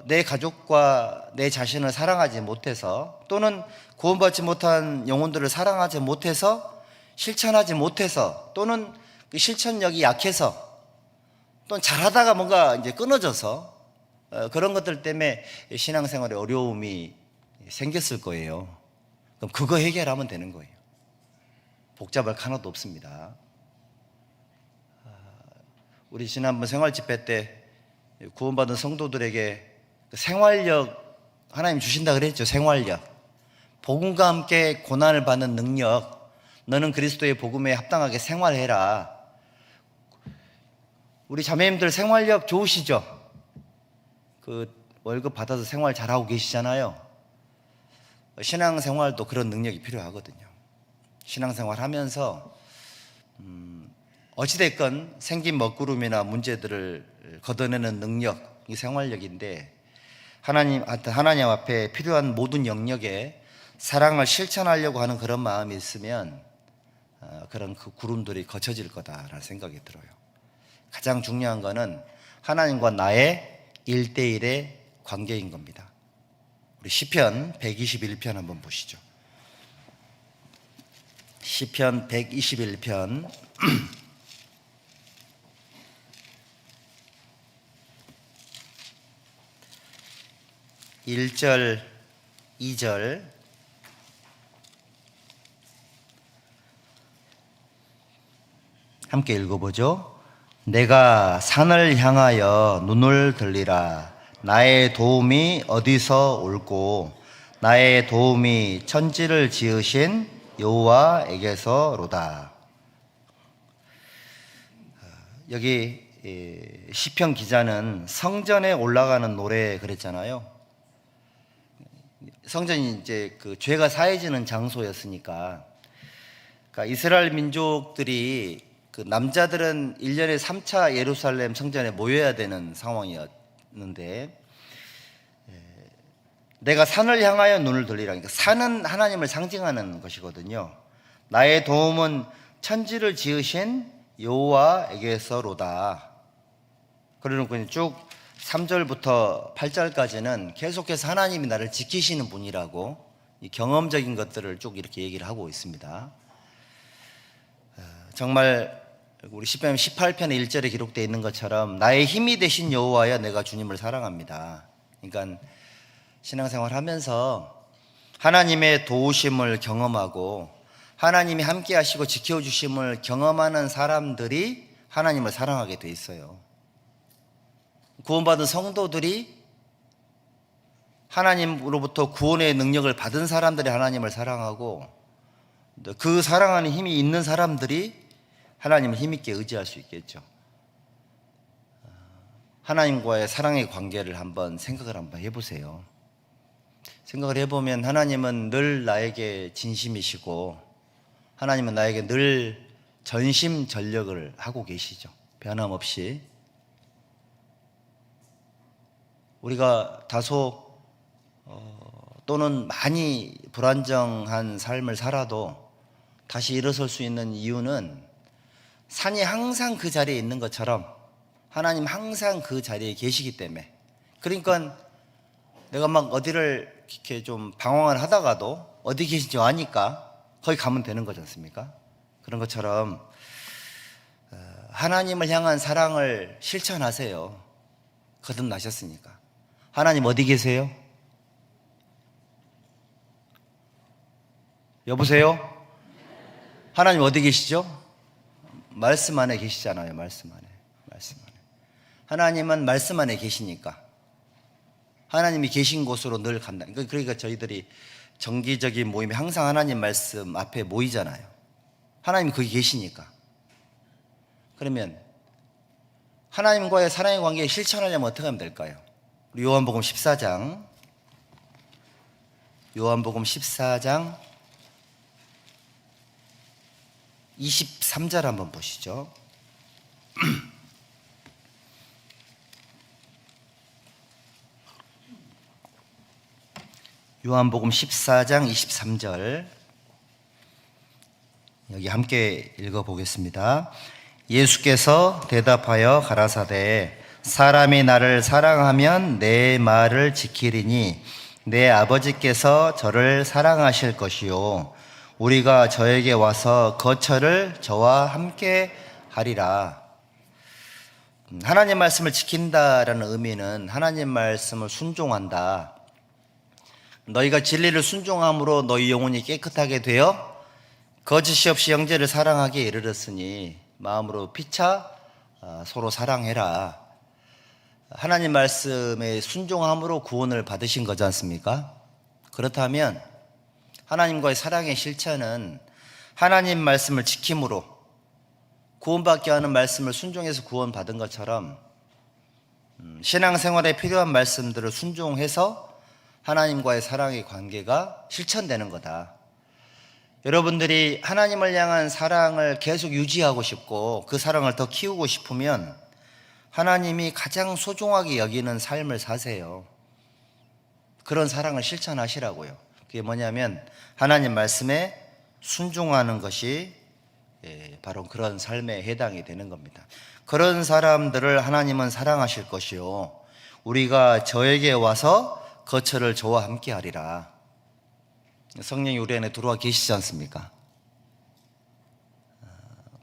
A: 내 가족과 내 자신을 사랑하지 못해서, 또는 구원받지 못한 영혼들을 사랑하지 못해서, 실천하지 못해서, 또는 그 실천력이 약해서, 또는 잘하다가 뭔가 이제 끊어져서 그런 것들 때문에 신앙생활에 어려움이 생겼을 거예요. 그럼 그거 해결하면 되는 거예요. 복잡할 거 하나도 없습니다. 우리 지난번 생활 집회 때 구원받은 성도들에게 생활력 하나님 주신다 그랬죠. 생활력, 복음과 함께 고난을 받는 능력, 너는 그리스도의 복음에 합당하게 생활해라. 우리 자매님들 생활력 좋으시죠? 그 월급 받아서 생활 잘하고 계시잖아요. 신앙생활도 그런 능력이 필요하거든요. 신앙생활 하면서 어찌됐건 생긴 먹구름이나 문제들을 걷어내는 능력, 이 생활력인데, 하나님 앞에 필요한 모든 영역에 사랑을 실천하려고 하는 그런 마음이 있으면 그런 그 구름들이 거쳐질 거다라는 생각이 들어요. 가장 중요한 거는 하나님과 나의 1대1의 관계인 겁니다. 우리 시편 121편 한번 보시죠. 시편 121편 1절 2절 함께 읽어보죠. 내가 산을 향하여 눈을 들리라. 나의 도움이 어디서 올꼬? 나의 도움이 천지를 지으신 여호와에게서로다. 여기 시편 기자는 성전에 올라가는 노래 그랬잖아요. 성전이 이제 그 죄가 사해지는 장소였으니까, 그러니까 이스라엘 민족들이 그 남자들은 1년에 3차 예루살렘 성전에 모여야 되는 상황이었는데, 내가 산을 향하여 눈을 돌리라. 그러니까 산은 하나님을 상징하는 것이거든요. 나의 도움은 천지를 지으신 여호와에게서로다. 그러놓고 쭉 3절부터 8절까지는 계속해서 하나님이 나를 지키시는 분이라고 이 경험적인 것들을 쭉 이렇게 얘기를 하고 있습니다. 정말 우리 시편 18편의 1절에 기록되어 있는 것처럼 나의 힘이 되신 여호와여, 내가 주님을 사랑합니다. 그러니까 신앙생활 하면서 하나님의 도우심을 경험하고 하나님이 함께 하시고 지켜주심을 경험하는 사람들이 하나님을 사랑하게 돼 있어요. 구원받은 성도들이, 하나님으로부터 구원의 능력을 받은 사람들이 하나님을 사랑하고, 그 사랑하는 힘이 있는 사람들이 하나님을 힘있게 의지할 수 있겠죠. 하나님과의 사랑의 관계를 생각을 한번 해보세요. 생각을 해보면 하나님은 늘 나에게 진심이시고, 하나님은 나에게 늘 전심전력을 하고 계시죠. 변함없이. 우리가 다소 또는 많이 불안정한 삶을 살아도 다시 일어설 수 있는 이유는 산이 항상 그 자리에 있는 것처럼 하나님 항상 그 자리에 계시기 때문에. 그러니까 내가 막 어디를 이렇게 좀 방황을 하다가도 어디 계신지 아니까 거기 가면 되는 거지 않습니까? 그런 것처럼 하나님을 향한 사랑을 실천하세요. 거듭나셨으니까. 하나님 어디 계세요? 여보세요? 하나님 어디 계시죠? 말씀 안에 계시잖아요. 말씀 안에. 하나님은 말씀 안에 계시니까 하나님이 계신 곳으로 늘 간다. 그러니까 저희들이 정기적인 모임에 항상 하나님 말씀 앞에 모이잖아요. 하나님이 거기 계시니까. 그러면 하나님과의 사랑의 관계에 실천하려면 어떻게 하면 될까요? 요한복음 14장 23절 한번 보시죠. 요한복음 14장 23절 여기 함께 읽어보겠습니다. 예수께서 대답하여 가라사대 사람이 나를 사랑하면 내 말을 지키리니 내 아버지께서 저를 사랑하실 것이요 우리가 저에게 와서 거처를 저와 함께 하리라. 하나님 말씀을 지킨다라는 의미는 하나님 말씀을 순종한다. 너희가 진리를 순종함으로 너희 영혼이 깨끗하게 되어 거짓이 없이 형제를 사랑하기에 이르렀으니 마음으로 피차 서로 사랑해라. 하나님 말씀에 순종함으로 구원을 받으신 거지 않습니까? 그렇다면 하나님과의 사랑의 실천은 하나님 말씀을 지킴으로 구원받게 하는 말씀을 순종해서 구원받은 것처럼 신앙생활에 필요한 말씀들을 순종해서 하나님과의 사랑의 관계가 실천되는 거다. 여러분들이 하나님을 향한 사랑을 계속 유지하고 싶고 그 사랑을 더 키우고 싶으면 하나님이 가장 소중하게 여기는 삶을 사세요. 그런 사랑을 실천하시라고요. 그게 뭐냐면 하나님 말씀에 순종하는 것이 바로 그런 삶에 해당이 되는 겁니다. 그런 사람들을 하나님은 사랑하실 것이요 우리가 저에게 와서 거처를 저와 함께 하리라. 성령이 우리 안에 들어와 계시지 않습니까?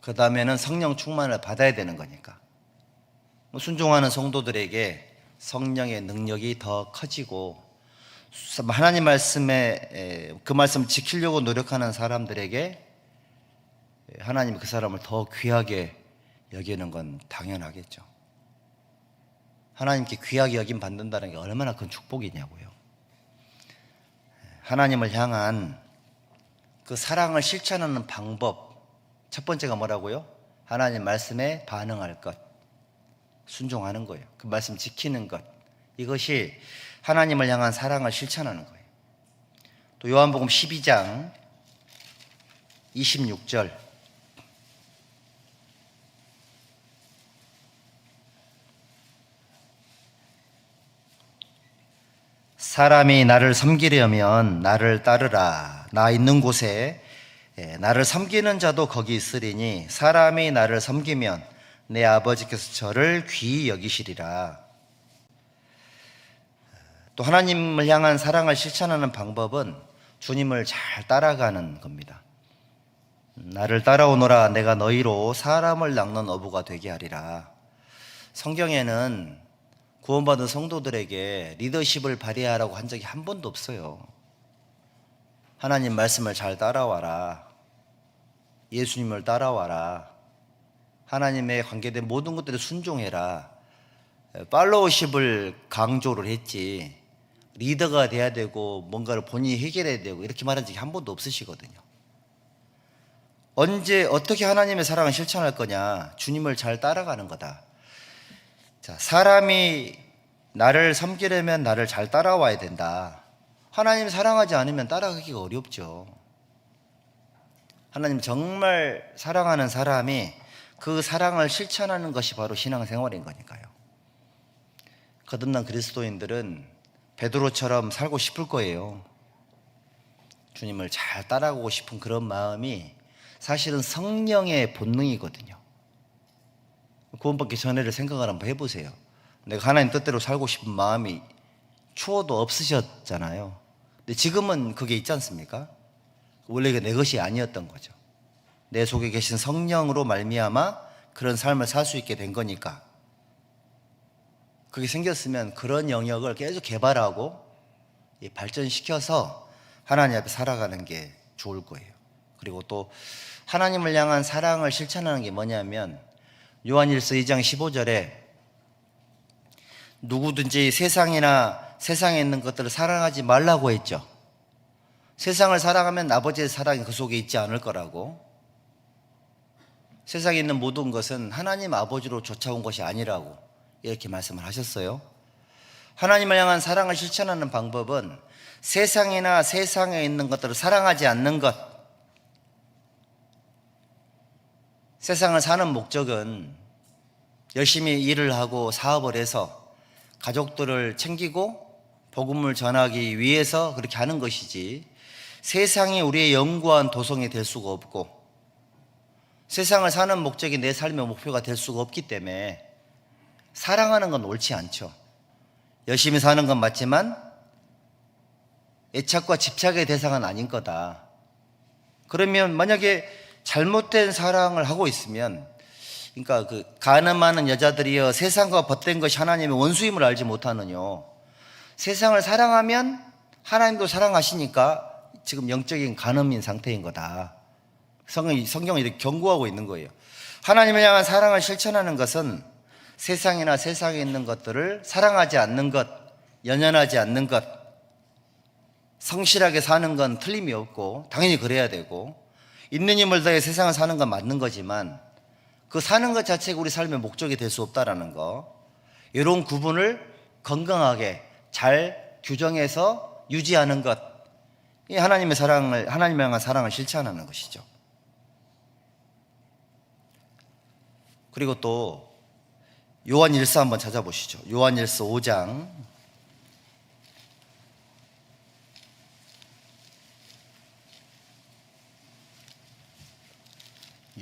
A: 그 다음에는 성령 충만을 받아야 되는 거니까 순종하는 성도들에게 성령의 능력이 더 커지고 하나님 말씀에 그 말씀을 지키려고 노력하는 사람들에게 하나님이 그 사람을 더 귀하게 여기는 건 당연하겠죠. 하나님께 귀하게 여김 받는다는 게 얼마나 큰 축복이냐고요. 하나님을 향한 그 사랑을 실천하는 방법 첫 번째가 뭐라고요? 하나님 말씀에 반응할 것, 순종하는 거예요. 그 말씀 지키는 것, 이것이 하나님을 향한 사랑을 실천하는 거예요. 또 요한복음 12장 26절 사람이 나를 섬기려면 나를 따르라. 나 있는 곳에 나를 섬기는 자도 거기 있으리니 사람이 나를 섬기면 내 아버지께서 저를 귀히 여기시리라. 또 하나님을 향한 사랑을 실천하는 방법은 주님을 잘 따라가는 겁니다. 나를 따라오너라 내가 너희로 사람을 낚는 어부가 되게 하리라. 성경에는 구원받은 성도들에게 리더십을 발휘하라고 한 적이 한 번도 없어요. 하나님 말씀을 잘 따라와라. 예수님을 따라와라. 하나님에 관계된 모든 것들에 순종해라. 팔로우십을 강조를 했지 리더가 돼야 되고 뭔가를 본인이 해결해야 되고 이렇게 말한 적이 한 번도 없으시거든요. 언제 어떻게 하나님의 사랑을 실천할 거냐? 주님을 잘 따라가는 거다. 자, 사람이 나를 섬기려면 나를 잘 따라와야 된다. 하나님 사랑하지 않으면 따라가기가 어렵죠. 하나님 정말 사랑하는 사람이 그 사랑을 실천하는 것이 바로 신앙생활인 거니까요. 거듭난 그리스도인들은 베드로처럼 살고 싶을 거예요. 주님을 잘 따라가고 싶은 그런 마음이 사실은 성령의 본능이거든요. 구원받기 전에를 생각을 한번 해보세요. 내가 하나님 뜻대로 살고 싶은 마음이 추워도 없으셨잖아요. 근데 지금은 그게 있지 않습니까? 원래 이게 내 것이 아니었던 거죠. 내 속에 계신 성령으로 말미암아 그런 삶을 살 수 있게 된 거니까. 그게 생겼으면 그런 영역을 계속 개발하고 발전시켜서 하나님 앞에 살아가는 게 좋을 거예요. 그리고 또 하나님을 향한 사랑을 실천하는 게 뭐냐면 요한일서 2장 15절에 누구든지 세상이나 세상에 있는 것들을 사랑하지 말라고 했죠. 세상을 사랑하면 아버지의 사랑이 그 속에 있지 않을 거라고. 세상에 있는 모든 것은 하나님 아버지로 쫓아온 것이 아니라고 이렇게 말씀을 하셨어요. 하나님을 향한 사랑을 실천하는 방법은 세상이나 세상에 있는 것들을 사랑하지 않는 것. 세상을 사는 목적은 열심히 일을 하고 사업을 해서 가족들을 챙기고 복음을 전하기 위해서 그렇게 하는 것이지 세상이 우리의 영구한 도성이 될 수가 없고 세상을 사는 목적이 내 삶의 목표가 될 수가 없기 때문에 사랑하는 건 옳지 않죠. 열심히 사는 건 맞지만 애착과 집착의 대상은 아닌 거다. 그러면 만약에 잘못된 사랑을 하고 있으면, 그러니까 그 가늠하는 여자들이여 세상과 벗된 것이 하나님의 원수임을 알지 못하느뇨. 세상을 사랑하면 하나님도 사랑하시니까 지금 영적인 간음인 상태인 거다. 성경은 이렇게 경고하고 있는 거예요. 하나님을 향한 사랑을 실천하는 것은 세상이나 세상에 있는 것들을 사랑하지 않는 것, 연연하지 않는 것, 성실하게 사는 건 틀림이 없고 당연히 그래야 되고, 있는 힘을 다해 세상을 사는 건 맞는 거지만 그 사는 것 자체가 우리 삶의 목적이 될 수 없다라는 거, 이런 구분을 건강하게 잘 규정해서 유지하는 것, 이 하나님의 사랑을, 하나님을 향한 사랑을 실천하는 것이죠. 그리고 또 요한일서 한번 찾아보시죠. 요한일서 5장.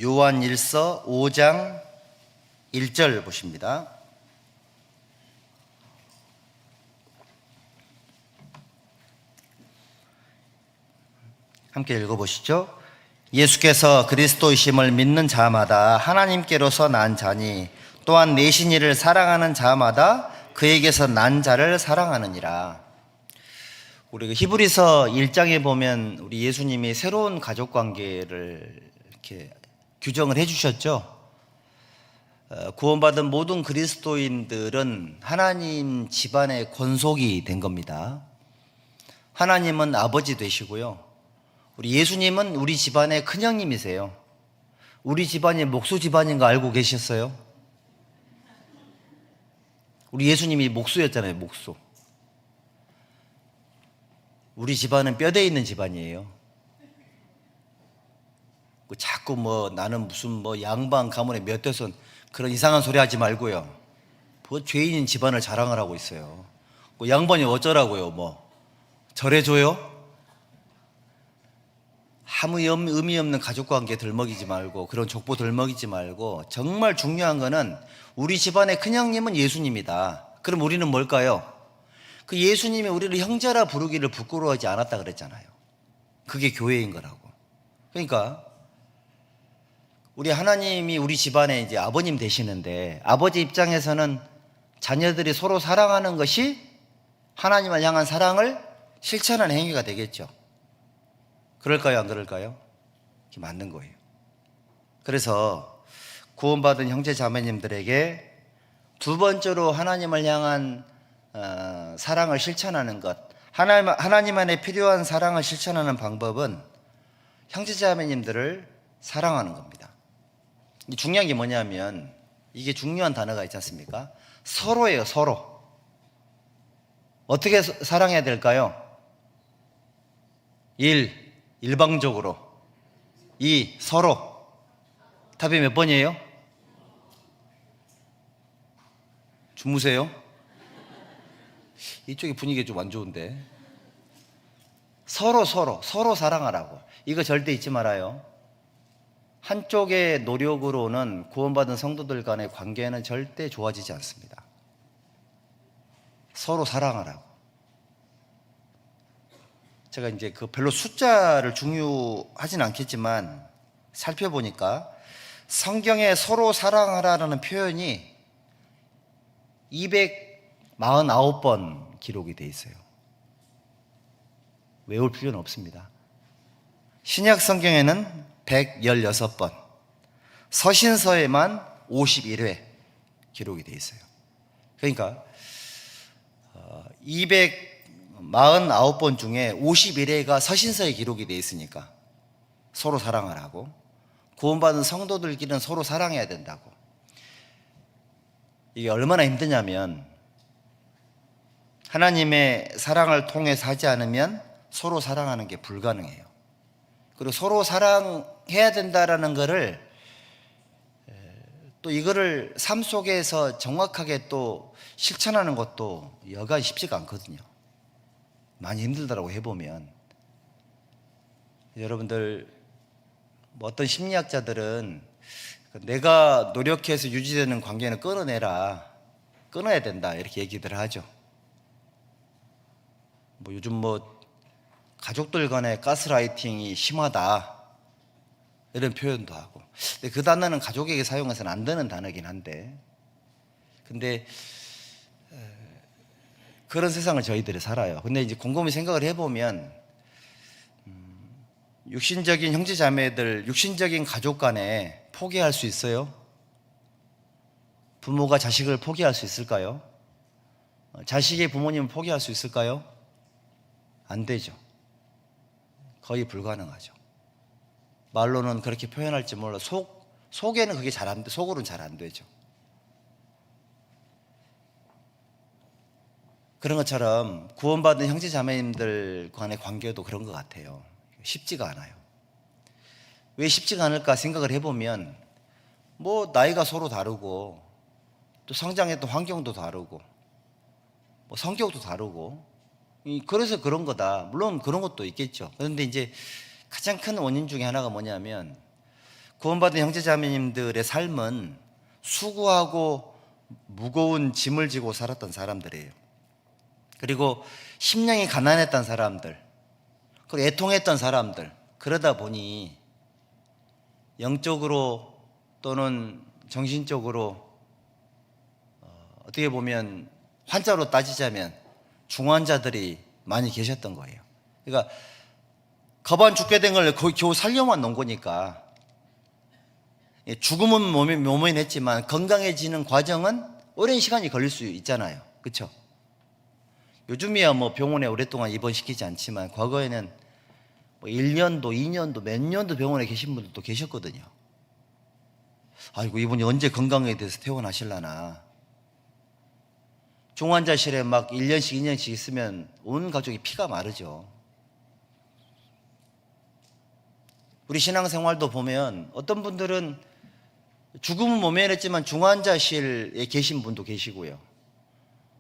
A: 요한일서 5장 1절 보십니다. 함께 읽어보시죠. 예수께서 그리스도이심을 믿는 자마다 하나님께로서 난 자니 또한 내신 이를 사랑하는 자마다 그에게서 난 자를 사랑하느니라. 우리 히브리서 1장에 보면 우리 예수님이 새로운 가족 관계를 이렇게 규정을 해주셨죠. 구원받은 모든 그리스도인들은 하나님 집안의 권속이 된 겁니다. 하나님은 아버지 되시고요, 우리 예수님은 우리 집안의 큰형님이세요. 우리 집안이 목수 집안인 거 알고 계셨어요? 우리 예수님이 목수였잖아요. 목수. 우리 집안은 뼈대 있는 집안이에요. 자꾸 나는 무슨 양반 가문의 몇 대손, 그런 이상한 소리 하지 말고요. 죄인인 집안을 자랑을 하고 있어요. 양반이 어쩌라고요? 절해줘요? 아무 의미 없는 가족관계 들먹이지 말고, 그런 족보 들먹이지 말고, 정말 중요한 거는 우리 집안의 큰형님은 예수님이다. 그럼 우리는 뭘까요? 그 예수님이 우리를 형제라 부르기를 부끄러워하지 않았다 그랬잖아요. 그게 교회인 거라고. 그러니까 우리 하나님이 우리 집안의 이제 아버님 되시는데, 아버지 입장에서는 자녀들이 서로 사랑하는 것이 하나님을 향한 사랑을 실천하는 행위가 되겠죠. 그럴까요? 안 그럴까요? 그게 맞는 거예요. 그래서 구원받은 형제 자매님들에게 두 번째로 하나님을 향한 사랑을 실천하는 것, 하나님 안에 필요한 사랑을 실천하는 방법은 형제 자매님들을 사랑하는 겁니다. 중요한 게 뭐냐면, 이게 중요한 단어가 있지 않습니까? 서로예요. 서로. 어떻게 사랑해야 될까요? 1. 일방적으로. 2. 서로. 답이 몇 번이에요? 주무세요? 이쪽이 분위기가 좀 안 좋은데. 서로 사랑하라고. 이거 절대 잊지 말아요. 한쪽의 노력으로는 구원받은 성도들 간의 관계는 절대 좋아지지 않습니다. 서로 사랑하라고. 제가 이제 별로 숫자를 중요하진 않겠지만 살펴보니까 성경에 서로 사랑하라는 표현이 249번 기록이 돼 있어요. 외울 필요는 없습니다. 신약 성경에는 116번, 서신서에만 51회 기록이 돼 있어요. 그러니까 249번 중에 51회가 서신서에 기록이 돼 있으니까 서로 사랑하라고. 구원받은 성도들끼리는 서로 사랑해야 된다고. 이게 얼마나 힘드냐면, 하나님의 사랑을 통해서 하지 않으면 서로 사랑하는 게 불가능해요. 그리고 서로 사랑해야 된다라는 거를 또 이거를 삶 속에서 정확하게 또 실천하는 것도 여간 쉽지가 않거든요. 많이 힘들더라고 해보면. 여러분들 어떤 심리학자들은 내가 노력해서 유지되는 관계는 끊어내라, 끊어야 된다, 이렇게 얘기들 하죠. 뭐 요즘 뭐 가족들 간의 가스라이팅이 심하다, 이런 표현도 하고. 근데 그 단어는 가족에게 사용해서는 안 되는 단어긴 한데, 근데 그런 세상을 저희들이 살아요. 근데 이제 곰곰이 생각을 해보면 육신적인 형제 자매들, 육신적인 가족 간에 포기할 수 있어요? 부모가 자식을 포기할 수 있을까요? 자식이 부모님을 포기할 수 있을까요? 안 되죠. 거의 불가능하죠. 말로는 그렇게 표현할지 몰라. 속에는 그게 잘 안 돼. 속으로는 잘 안 되죠. 그런 것처럼 구원받은 형제 자매님들 간의 관계도 그런 것 같아요. 쉽지가 않아요. 왜 쉽지가 않을까 생각을 해보면, 뭐 나이가 서로 다르고, 또 성장했던 환경도 다르고, 뭐 성격도 다르고, 그래서 그런 거다. 물론 그런 것도 있겠죠. 그런데 이제 가장 큰 원인 중에 하나가 뭐냐면, 구원받은 형제자매님들의 삶은 수고하고 무거운 짐을 지고 살았던 사람들이에요. 그리고 심령이 가난했던 사람들, 그리고 애통했던 사람들. 그러다 보니 영적으로 또는 정신적으로 어떻게 보면 환자로 따지자면 중환자들이 많이 계셨던 거예요. 그러니까 겁안 죽게 된 걸 겨우 살려만 놓은 거니까, 죽음은 모면했지만 했지만 건강해지는 과정은 오랜 시간이 걸릴 수 있잖아요. 그렇죠? 요즘이야 뭐 병원에 오랫동안 입원시키지 않지만 과거에는 뭐 1년도, 2년도, 몇 년도 병원에 계신 분들도 계셨거든요. 아이고, 이분이 언제 건강에 대해서 퇴원하실라나. 중환자실에 막 1년씩 2년씩 있으면 온 가족이 피가 마르죠. 우리 신앙생활도 보면 어떤 분들은 죽음은 모면했지만 중환자실에 계신 분도 계시고요.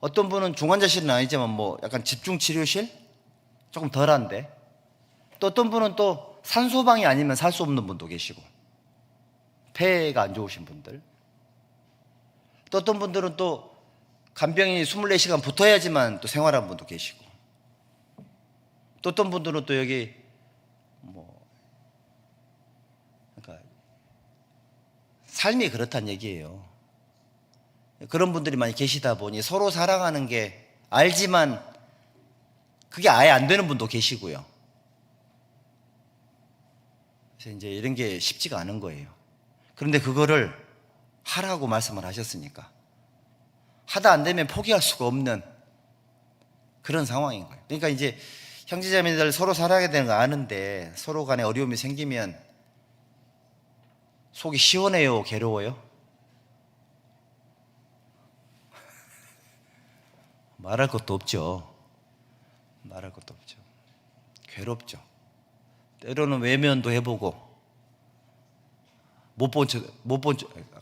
A: 어떤 분은 중환자실은 아니지만 뭐 약간 집중치료실? 조금 덜한데, 또 어떤 분은 또 산소방이 아니면 살 수 없는 분도 계시고, 폐가 안 좋으신 분들, 또 어떤 분들은 또 간병인이 24시간 붙어야지만 또 생활하는 분도 계시고, 또 어떤 분들은 또 여기 그러니까 삶이 그렇다는 얘기예요. 그런 분들이 많이 계시다 보니 서로 사랑하는 게 알지만 그게 아예 안 되는 분도 계시고요. 그래서 이제 이런 게 쉽지가 않은 거예요. 그런데 그거를 하라고 말씀을 하셨으니까 하다 안 되면 포기할 수가 없는 그런 상황인 거예요. 그러니까 이제 형제자매들 서로 사랑해야 되는 거 아는데 서로 간에 어려움이 생기면 속이 시원해요, 괴로워요? 말할 것도 없죠. 말할 것도 없죠. 괴롭죠. 때로는 외면도 해보고, 못 본 척,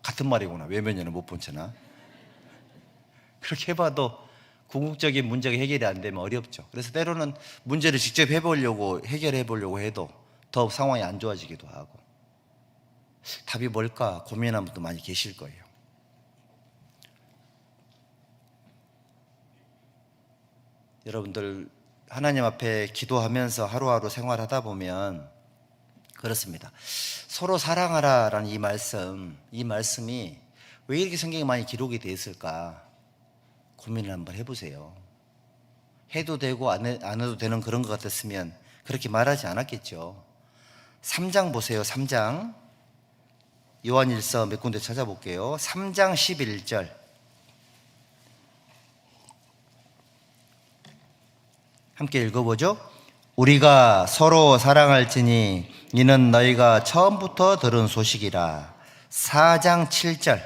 A: 같은 말이구나. 외면이나 못 본 척나. 그렇게 해봐도 궁극적인 문제가 해결이 안 되면 어렵죠. 그래서 때로는 문제를 직접 해결해 보려고 해도 더 상황이 안 좋아지기도 하고. 답이 뭘까 고민하는 분도 많이 계실 거예요. 여러분들 하나님 앞에 기도하면서 하루하루 생활하다 보면 그렇습니다. 서로 사랑하라라는 이 말씀이 왜 이렇게 성경에 많이 기록이 되어 있을까 고민을 한번 해보세요. 해도 되고 안 해도 되는 그런 것 같았으면 그렇게 말하지 않았겠죠. 3장 보세요. 3장 요한일서 몇 군데 찾아볼게요. 3장 11절 함께 읽어보죠. 우리가 서로 사랑할지니 이는 너희가 처음부터 들은 소식이라. 4장 7절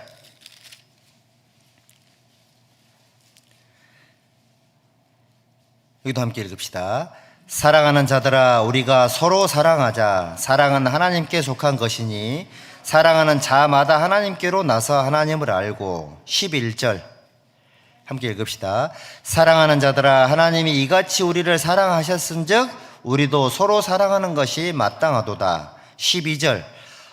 A: 여기도 함께 읽읍시다. 사랑하는 자들아 우리가 서로 사랑하자. 사랑은 하나님께 속한 것이니 사랑하는 자마다 하나님께로 나서 하나님을 알고. 11절 함께 읽읍시다. 사랑하는 자들아 하나님이 이같이 우리를 사랑하셨은즉 우리도 서로 사랑하는 것이 마땅하도다. 12절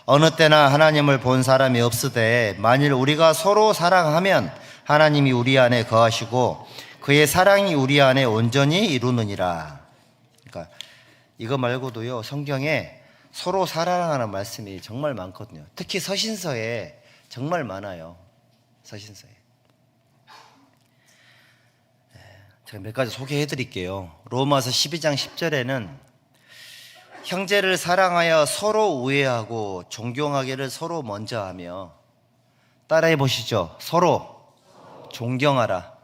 A: 어느 때나 하나님을 본 사람이 없으되 만일 우리가 서로 사랑하면 하나님이 우리 안에 거하시고 그의 사랑이 우리 안에 온전히 이루느니라. 그러니까 이거 말고도요, 성경에 서로 사랑하는 말씀이 정말 많거든요. 특히 서신서에 정말 많아요. 서신서에. 제가 몇 가지 소개해 드릴게요. 로마서 12장 10절에는 형제를 사랑하여 서로 우애하고 존경하기를 서로 먼저 하며, 따라해 보시죠. 서로 존경하라.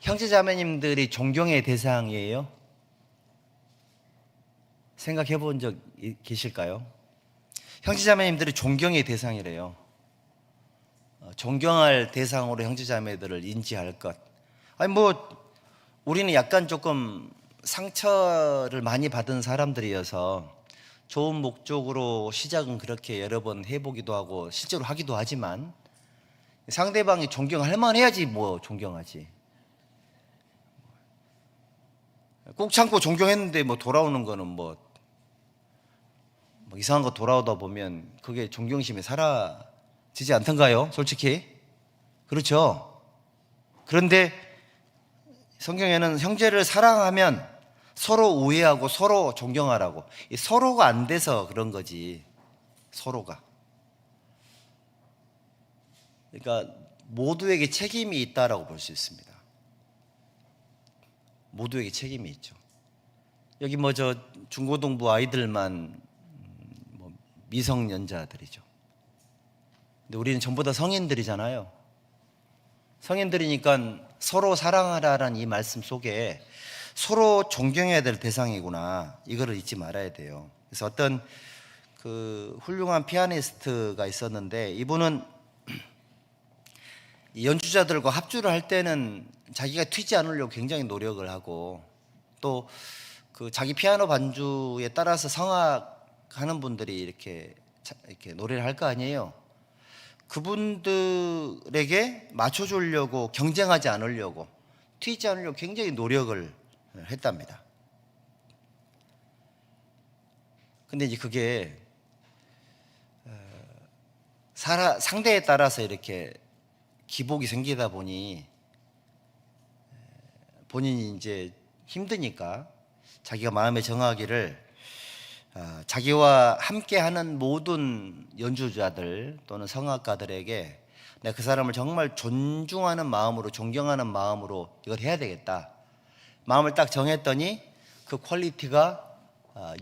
A: 형제 자매님들이 존경의 대상이에요? 생각해 본 적 계실까요? 형제 자매님들이 존경의 대상이래요. 존경할 대상으로 형제 자매들을 인지할 것. 아니 우리는 약간 조금 상처를 많이 받은 사람들이어서 좋은 목적으로 시작은 그렇게 여러 번 해보기도 하고 실제로 하기도 하지만, 상대방이 존경할 만해야지 존경하지. 꾹 참고 존경했는데 돌아오는 거는 이상한 거 돌아오다 보면 그게 존경심이 사라지지 않던가요? 솔직히. 그렇죠? 그런데 성경에는 형제를 사랑하면 서로 우애하고 서로 존경하라고. 이 서로가 안 돼서 그런 거지. 서로가. 그러니까 모두에게 책임이 있다라고 볼 수 있습니다. 모두에게 책임이 있죠. 여기 중고등부 아이들만 미성년자들이죠. 근데 우리는 전부 다 성인들이잖아요. 성인들이니까 서로 사랑하라는 이 말씀 속에 서로 존경해야 될 대상이구나, 이거를 잊지 말아야 돼요. 그래서 어떤 훌륭한 피아니스트가 있었는데, 이분은 연주자들과 합주를 할 때는 자기가 튀지 않으려고 굉장히 노력을 하고, 또 자기 피아노 반주에 따라서 성악하는 분들이 이렇게 노래를 할 거 아니에요. 그분들에게 맞춰주려고, 경쟁하지 않으려고, 튀지 않으려고 굉장히 노력을 했답니다. 근데 이제 그게 상대에 따라서 이렇게 기복이 생기다 보니 본인이 이제 힘드니까 자기가 마음에 정하기를 자기와 함께하는 모든 연주자들 또는 성악가들에게 내가 그 사람을 정말 존중하는 마음으로, 존경하는 마음으로 이걸 해야 되겠다. 마음을 딱 정했더니 그 퀄리티가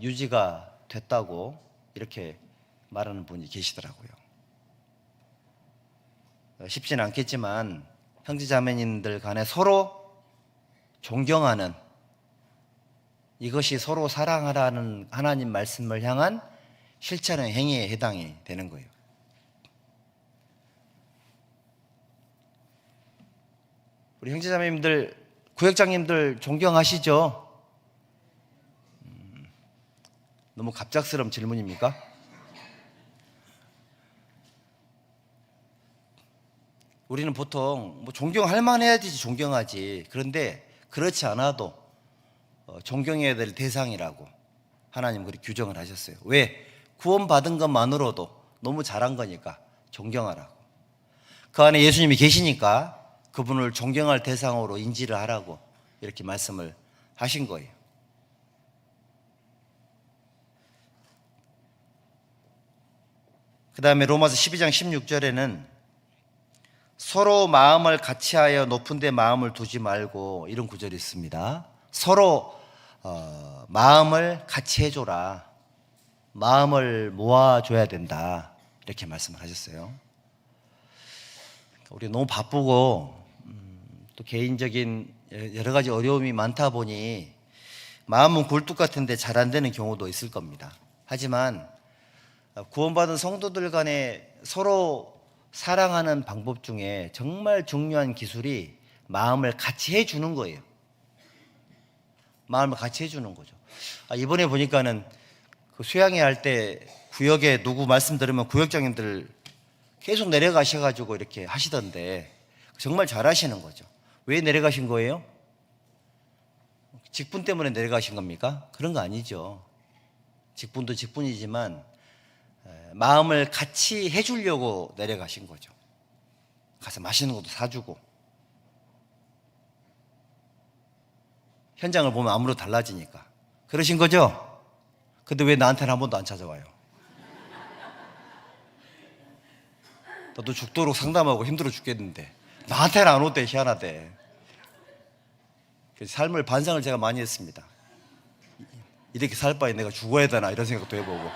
A: 유지가 됐다고 이렇게 말하는 분이 계시더라고요. 쉽지는 않겠지만 형제 자매님들 간에 서로 존경하는, 이것이 서로 사랑하라는 하나님 말씀을 향한 실천의 행위에 해당이 되는 거예요. 우리 형제자매님들, 구역장님들 존경하시죠? 너무 갑작스러운 질문입니까? 우리는 보통 존경할 만해야지 존경하지. 그런데 그렇지 않아도 존경해야 될 대상이라고 하나님 그렇게 규정을 하셨어요. 왜? 구원받은 것만으로도 너무 잘한 거니까 존경하라고. 그 안에 예수님이 계시니까 그분을 존경할 대상으로 인지를 하라고 이렇게 말씀을 하신 거예요. 그 다음에 로마서 12장 16절에는 서로 마음을 같이하여 높은 데 마음을 두지 말고, 이런 구절이 있습니다. 서로 마음을 같이 해줘라. 마음을 모아줘야 된다. 이렇게 말씀을 하셨어요. 우리 너무 바쁘고 또 개인적인 여러 가지 어려움이 많다 보니 마음은 굴뚝 같은데 잘 안 되는 경우도 있을 겁니다. 하지만 구원받은 성도들 간에 서로 사랑하는 방법 중에 정말 중요한 기술이 마음을 같이 해주는 거예요. 마음을 같이 해주는 거죠. 이번에 보니까는 수양회 할 때 구역에 누구 말씀 들으면 구역장님들 계속 내려가셔가지고 이렇게 하시던데 정말 잘하시는 거죠. 왜 내려가신 거예요? 직분 때문에 내려가신 겁니까? 그런 거 아니죠. 직분도 직분이지만 마음을 같이 해주려고 내려가신 거죠. 가서 맛있는 것도 사주고. 현장을 보면 아무래도 달라지니까. 그러신 거죠? 근데 왜 나한테는 한 번도 안 찾아와요? 나도 죽도록 상담하고 힘들어 죽겠는데 나한테는 안 오대. 희한하대. 삶을 반성을 제가 많이 했습니다. 이렇게 살 바에 내가 죽어야 되나 이런 생각도 해보고.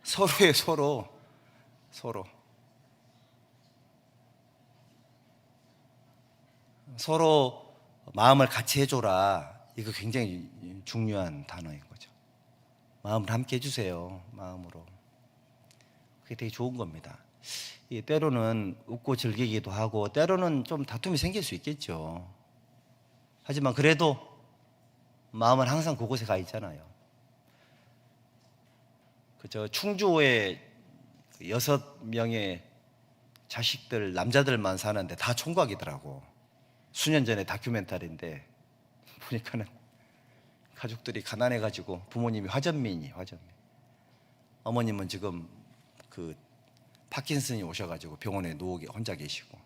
A: 서로의 서로 마음을 같이 해줘라. 이거 굉장히 중요한 단어인 거죠. 마음을 함께 해주세요. 마음으로. 그게 되게 좋은 겁니다. 때로는 웃고 즐기기도 하고 때로는 좀 다툼이 생길 수 있겠죠. 하지만 그래도 마음은 항상 그곳에 가 있잖아요. 그저 충주호에 6명의 자식들, 남자들만 사는데 다 총각이더라고. 수년 전에 다큐멘터리인데 보니까는 가족들이 가난해가지고 부모님이 화전민이. 어머님은 지금 그 파킨슨이 오셔가지고 병원에 누워 혼자 계시고,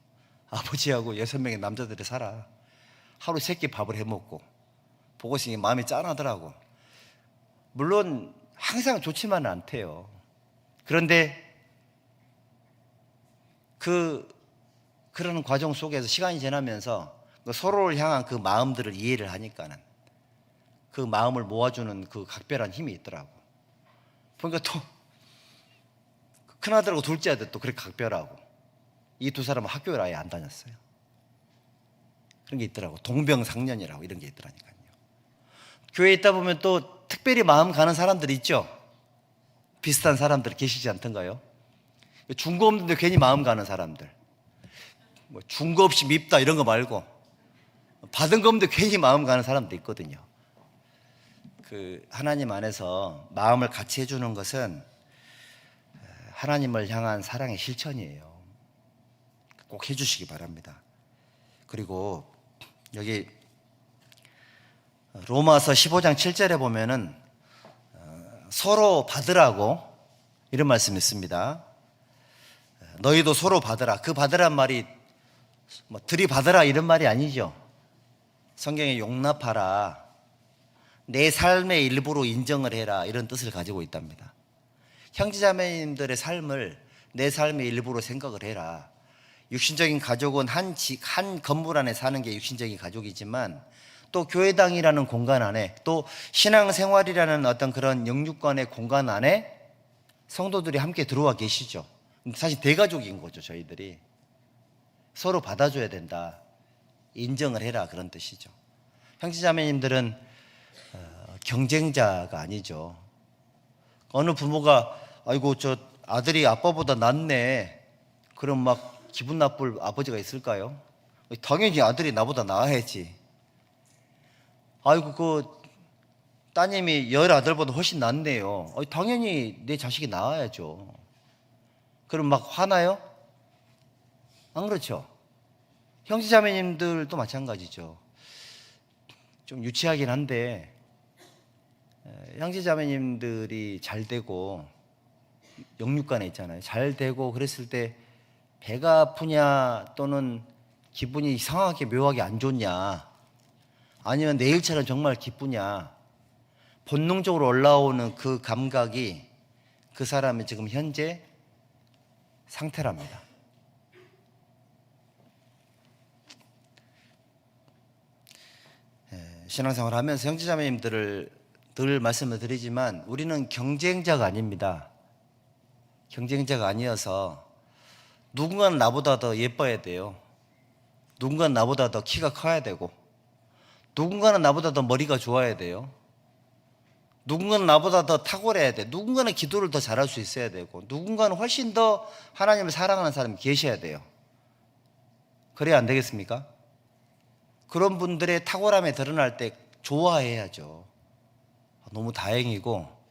A: 아버지하고 6명의 남자들이 살아. 하루 3끼 밥을 해먹고. 보고 있으니 마음이 짠하더라고. 물론 항상 좋지만은 않대요. 그런데 그런 과정 속에서 시간이 지나면서 서로를 향한 그 마음들을 이해를 하니까는 그 마음을 모아주는 그 각별한 힘이 있더라고. 보니까 또 큰아들하고 둘째 아들 또 그렇게 각별하고, 이 두 사람은 학교를 아예 안 다녔어요. 그런 게 있더라고. 동병상련이라고 이런 게 있더라니까요. 교회에 있다 보면 또 특별히 마음 가는 사람들이 있죠. 비슷한 사람들 계시지 않던가요? 중고 없는데 괜히 마음 가는 사람들. 뭐 중고 없이 밉다 이런 거 말고 받은 거 없는데 괜히 마음 가는 사람도 있거든요. 그 하나님 안에서 마음을 같이 해주는 것은 하나님을 향한 사랑의 실천이에요. 꼭 해주시기 바랍니다. 그리고 여기 로마서 15장 7절에 보면은 서로 받으라고 이런 말씀이 있습니다. 너희도 서로 받으라. 그 받으란 말이 뭐 들이받으라 이런 말이 아니죠. 성경에 용납하라, 내 삶의 일부로 인정을 해라 이런 뜻을 가지고 있답니다. 형제자매님들의 삶을 내 삶의 일부로 생각을 해라. 육신적인 가족은 한 건물 안에 사는 게 육신적인 가족이지만 또 교회당이라는 공간 안에, 또 신앙생활이라는 어떤 그런 영육간의 공간 안에 성도들이 함께 들어와 계시죠. 사실 대가족인 거죠. 저희들이 서로 받아줘야 된다, 인정을 해라 그런 뜻이죠. 형제자매님들은 경쟁자가 아니죠. 어느 부모가 아이고 저 아들이 아빠보다 낫네 그럼 막 기분 나쁠 아버지가 있을까요? 당연히 아들이 나보다 나아야지. 아이고 그 따님이 아들보다 훨씬 낫네요. 당연히 내 자식이 나아야죠. 그럼 막 화나요? 안 그렇죠? 형제자매님들도 마찬가지죠. 좀 유치하긴 한데 형제자매님들이 잘 되고 영육간에 있잖아요. 잘 되고 그랬을 때 배가 아프냐 또는 기분이 이상하게 묘하게 안 좋냐 아니면 내일처럼 정말 기쁘냐, 본능적으로 올라오는 그 감각이 그 사람의 지금 현재 상태랍니다. 신앙생활 하면서 형제자매님들을 늘 말씀을 드리지만 우리는 경쟁자가 아닙니다. 경쟁자가 아니어서 누군가는 나보다 더 예뻐야 돼요. 누군가는 나보다 더 키가 커야 되고, 누군가는 나보다 더 머리가 좋아야 돼요. 누군가는 나보다 더 탁월해야 돼. 누군가는 기도를 더 잘할 수 있어야 되고, 누군가는 훨씬 더 하나님을 사랑하는 사람이 계셔야 돼요. 그래야 안 되겠습니까? 그런 분들의 탁월함에 드러날 때 좋아해야죠. 너무 다행이고,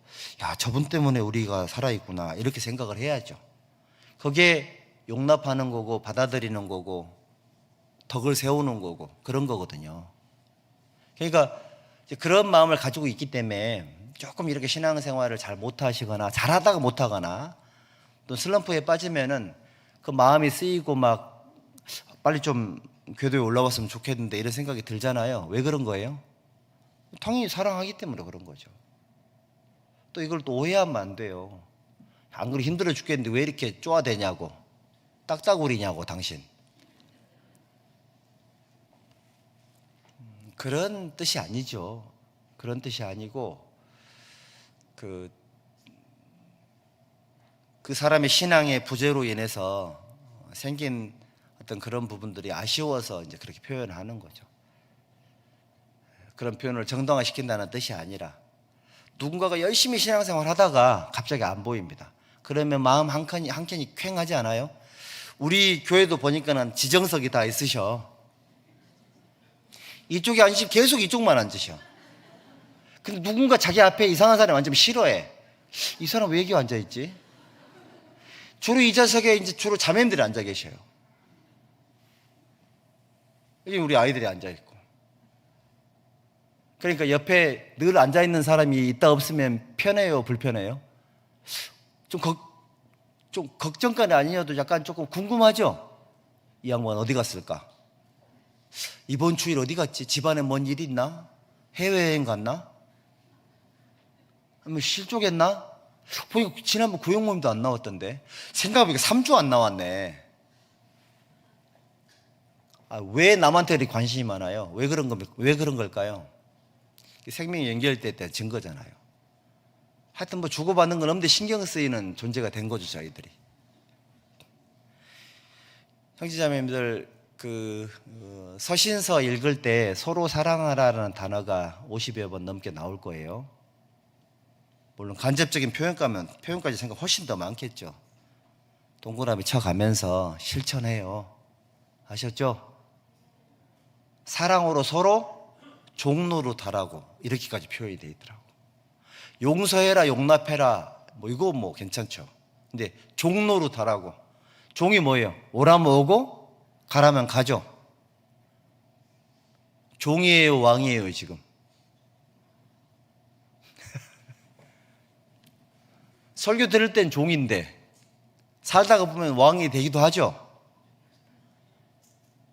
A: 야, 저분 때문에 우리가 살아있구나 이렇게 생각을 해야죠. 그게 용납하는 거고 받아들이는 거고 덕을 세우는 거고 그런 거거든요. 그러니까 그런 마음을 가지고 있기 때문에 조금 이렇게 신앙생활을 잘 못하시거나 잘하다가 못하거나 또 슬럼프에 빠지면은 그 마음이 쓰이고 막 빨리 좀 궤도에 올라왔으면 좋겠는데 이런 생각이 들잖아요. 왜 그런 거예요? 당연히 사랑하기 때문에 그런 거죠. 또 이걸 또 오해하면 안 돼요. 안 그래 힘들어 죽겠는데 왜 이렇게 쪼아대냐고, 딱따구리냐고 당신. 그런 뜻이 아니죠. 그런 뜻이 아니고 그 사람의 신앙의 부재로 인해서 생긴 어떤 그런 부분들이 아쉬워서 이제 그렇게 표현하는 거죠. 그런 표현을 정당화시킨다는 뜻이 아니라 누군가가 열심히 신앙생활 하다가 갑자기 안 보입니다. 그러면 마음 한 켠이 퀭하지 않아요? 우리 교회도 보니까는 지정석이 다 있으셔. 이쪽에 앉으시면 계속 이쪽만 앉으셔. 근데 누군가 자기 앞에 이상한 사람이 앉으면 싫어해. 이 사람 왜 여기 앉아있지? 주로 이 좌석에 이제 주로 자매님들이 앉아 계셔요. 여기 우리 아이들이 앉아있고. 그러니까 옆에 늘 앉아있는 사람이 있다 없으면 편해요, 불편해요? 좀 걱정까지 아니어도 약간 조금 궁금하죠? 이 양반 어디 갔을까? 이번 주일 어디 갔지? 집안에 뭔 일이 있나? 해외여행 갔나? 아니면 실족했나? 보니까 지난번 구역 모임도 안 나왔던데. 생각해보니까 3주 안 나왔네. 왜 남한테 이렇게 관심이 많아요? 왜 그런 걸까요? 생명이 연결될 증거잖아요. 하여튼 뭐 주고받는 건 없는데 신경 쓰이는 존재가 된 거죠, 저희들이. 형제자매님들, 서신서 읽을 때 서로 사랑하라는 단어가 50여 번 넘게 나올 거예요. 물론 간접적인 표현까지 생각 훨씬 더 많겠죠. 동그라미 쳐가면서 실천해요. 아셨죠? 사랑으로 서로 종로로 달하고 이렇게까지 표현이 되어 있더라고. 용서해라, 용납해라, 이거 괜찮죠. 근데 종로로 달하고, 종이 뭐예요? 오라면 오고 가라면 가죠. 종이에요, 왕이에요, 지금? 설교 들을 땐 종인데 살다가 보면 왕이 되기도 하죠.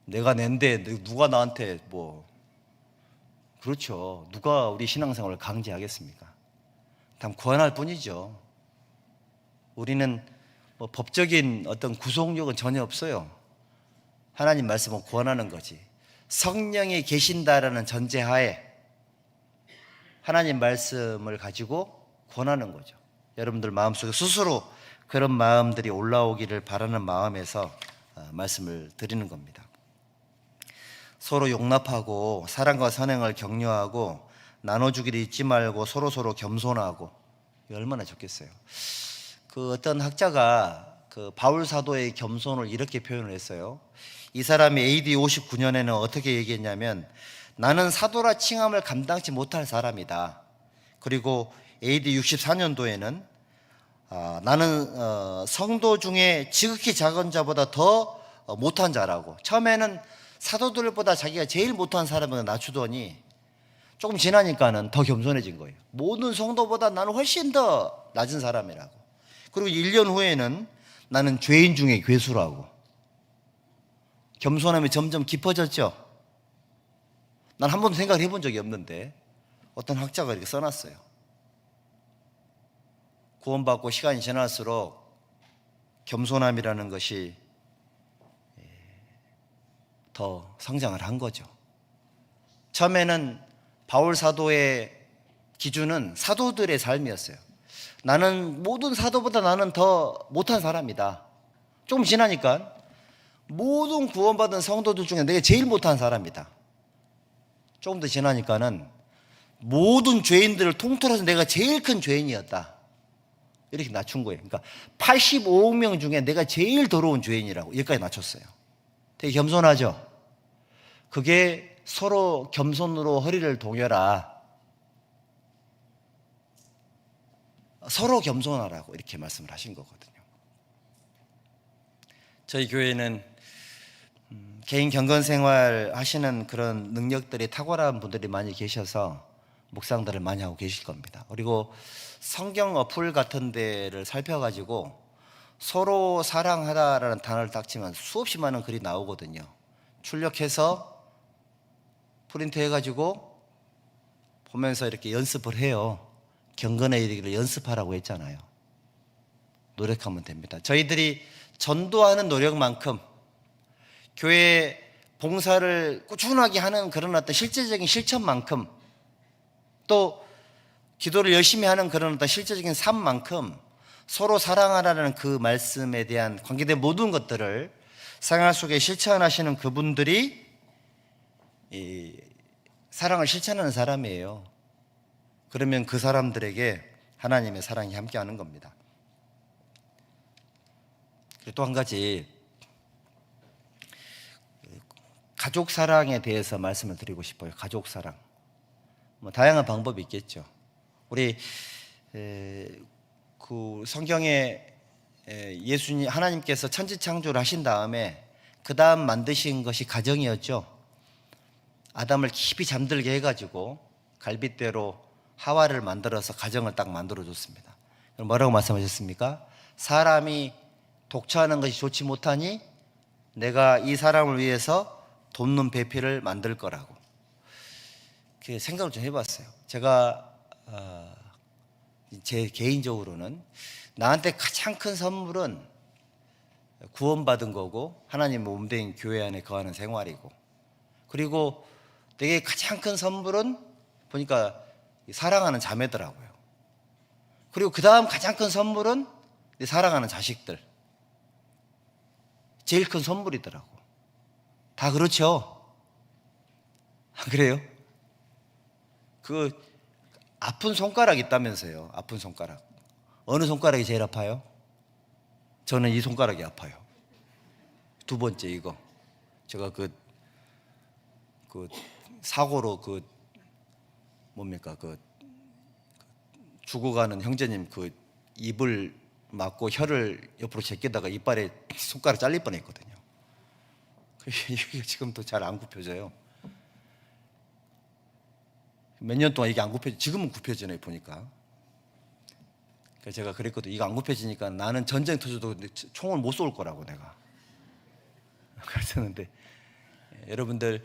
A: 내가 낸데 누가 나한테 그렇죠. 누가 우리 신앙생활을 강제하겠습니까? 단 권할 뿐이죠. 우리는 법적인 어떤 구속력은 전혀 없어요. 하나님 말씀은 권하는 거지. 성령이 계신다라는 전제하에 하나님 말씀을 가지고 권하는 거죠. 여러분들 마음속에 스스로 그런 마음들이 올라오기를 바라는 마음에서 말씀을 드리는 겁니다. 서로 용납하고 사랑과 선행을 격려하고 나눠주기를 잊지 말고 서로 겸손하고, 얼마나 좋겠어요. 어떤 학자가 바울 사도의 겸손을 이렇게 표현을 했어요. 이 사람이 AD 59년에는 어떻게 얘기했냐면, 나는 사도라 칭함을 감당치 못할 사람이다. 그리고 AD 64년도에는 나는 성도 중에 지극히 작은 자보다 더 못한 자라고. 처음에는 사도들보다 자기가 제일 못한 사람을 낮추더니 조금 지나니까는 더 겸손해진 거예요. 모든 성도보다 나는 훨씬 더 낮은 사람이라고. 그리고 1년 후에는 나는 죄인 중에 괴수라고. 겸손함이 점점 깊어졌죠. 난 한 번도 생각을 해본 적이 없는데 어떤 학자가 이렇게 써놨어요. 구원받고 시간이 지날수록 겸손함이라는 것이 더 성장을 한 거죠. 처음에는 바울 사도의 기준은 사도들의 삶이었어요. 나는 모든 사도보다 나는 더 못한 사람이다. 조금 지나니까 모든 구원받은 성도들 중에 내가 제일 못한 사람이다. 조금 더 지나니까는 모든 죄인들을 통틀어서 내가 제일 큰 죄인이었다. 이렇게 낮춘 거예요. 그러니까 85억 명 중에 내가 제일 더러운 죄인이라고 여기까지 낮췄어요. 되게 겸손하죠? 그게 서로 겸손으로 허리를 동여라. 서로 겸손하라고 이렇게 말씀을 하신 거거든요. 저희 교회는 개인 경건 생활 하시는 그런 능력들이 탁월한 분들이 많이 계셔서 묵상들을 많이 하고 계실 겁니다. 그리고 성경 어플 같은 데를 살펴가지고 서로 사랑하다라는 단어를 딱 치면 수없이 많은 글이 나오거든요. 출력해서 프린트 해가지고 보면서 이렇게 연습을 해요. 경건에 이르기를 연습하라고 했잖아요. 노력하면 됩니다. 저희들이 전도하는 노력만큼 교회 봉사를 꾸준하게 하는 그런 어떤 실제적인 실천만큼 또 기도를 열심히 하는 그런 어떤 실제적인 삶만큼 서로 사랑하라는 그 말씀에 대한 관계된 모든 것들을 생활 속에 실천하시는 그분들이 이 사랑을 실천하는 사람이에요. 그러면 그 사람들에게 하나님의 사랑이 함께하는 겁니다. 또 한 가지 가족 사랑에 대해서 말씀을 드리고 싶어요. 가족 사랑. 다양한 방법이 있겠죠. 우리 그 성경에 예수님 하나님께서 천지창조를 하신 다음에 그 다음 만드신 것이 가정이었죠. 아담을 깊이 잠들게 해가지고 갈빗대로 하와를 만들어서 가정을 딱 만들어줬습니다. 그럼 뭐라고 말씀하셨습니까? 사람이 독처하는 것이 좋지 못하니 내가 이 사람을 위해서 돕는 배필을 만들 거라고. 그 생각을 좀 해봤어요. 제가 제 개인적으로는 나한테 가장 큰 선물은 구원받은 거고 하나님 몸된 교회 안에 거하는 생활이고, 그리고 내게 가장 큰 선물은 보니까 사랑하는 자매더라고요. 그리고 그 다음 가장 큰 선물은 내 사랑하는 자식들. 제일 큰 선물이더라고. 다 그렇죠? 그래요? 그 아픈 손가락 있다면서요. 아픈 손가락. 어느 손가락이 제일 아파요? 저는 이 손가락이 아파요. 두 번째 이거. 제가 그 사고로 뭡니까? 죽어가는 형제님 입을 맞고 혀를 옆으로 제끼다가 이빨에 손가락 잘릴 뻔했거든요. 이게 지금도 잘 안 굽혀져요. 몇 년 동안 이게 안 굽혀, 지금은 굽혀지네 보니까. 그래서 제가 그랬거든요. 이거 안 굽혀지니까 나는 전쟁 터져도 총을 못 쏠 거라고 내가 그랬었는데, 여러분들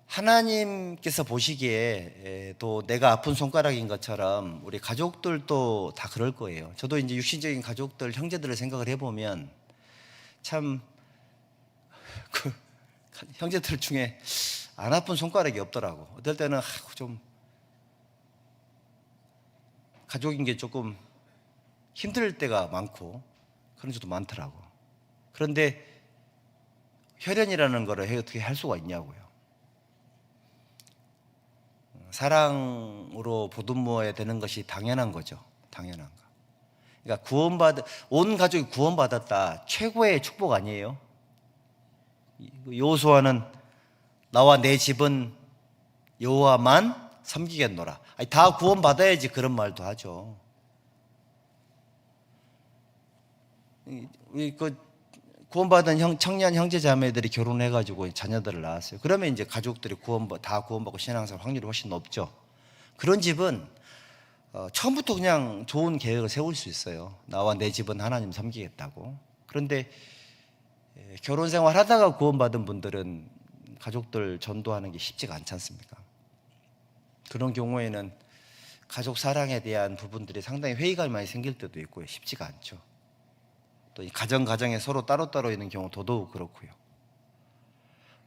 A: 하나님께서 보시기에 또 내가 아픈 손가락인 것처럼 우리 가족들도 다 그럴 거예요. 저도 이제 육신적인 가족들, 형제들을 생각을 해보면 참 형제들 중에 안 아픈 손가락이 없더라고. 어떨 때는 좀 가족인 게 조금 힘들 때가 많고 그런 적도 많더라고. 그런데 혈연이라는 거를 어떻게 할 수가 있냐고요. 사랑으로 보듬어야 되는 것이 당연한 거죠. 당연한 거. 그러니까 온 가족이 구원받았다. 최고의 축복 아니에요? 여호수아는 나와 내 집은 여호와만 섬기겠노라. 아니, 다 구원받아야지 그런 말도 하죠. 구원받은 청년 형제 자매들이 결혼해가지고 자녀들을 낳았어요. 그러면 이제 가족들이 다 구원받고 신앙생활 확률이 훨씬 높죠. 그런 집은 처음부터 그냥 좋은 계획을 세울 수 있어요. 나와 내 집은 하나님 섬기겠다고. 그런데 결혼 생활 하다가 구원받은 분들은 가족들 전도하는 게 쉽지가 않지 않습니까? 그런 경우에는 가족 사랑에 대한 부분들이 상당히 회의감이 많이 생길 때도 있고요. 쉽지가 않죠. 또 이 가정에 서로 따로따로 있는 경우 더더욱 그렇고요.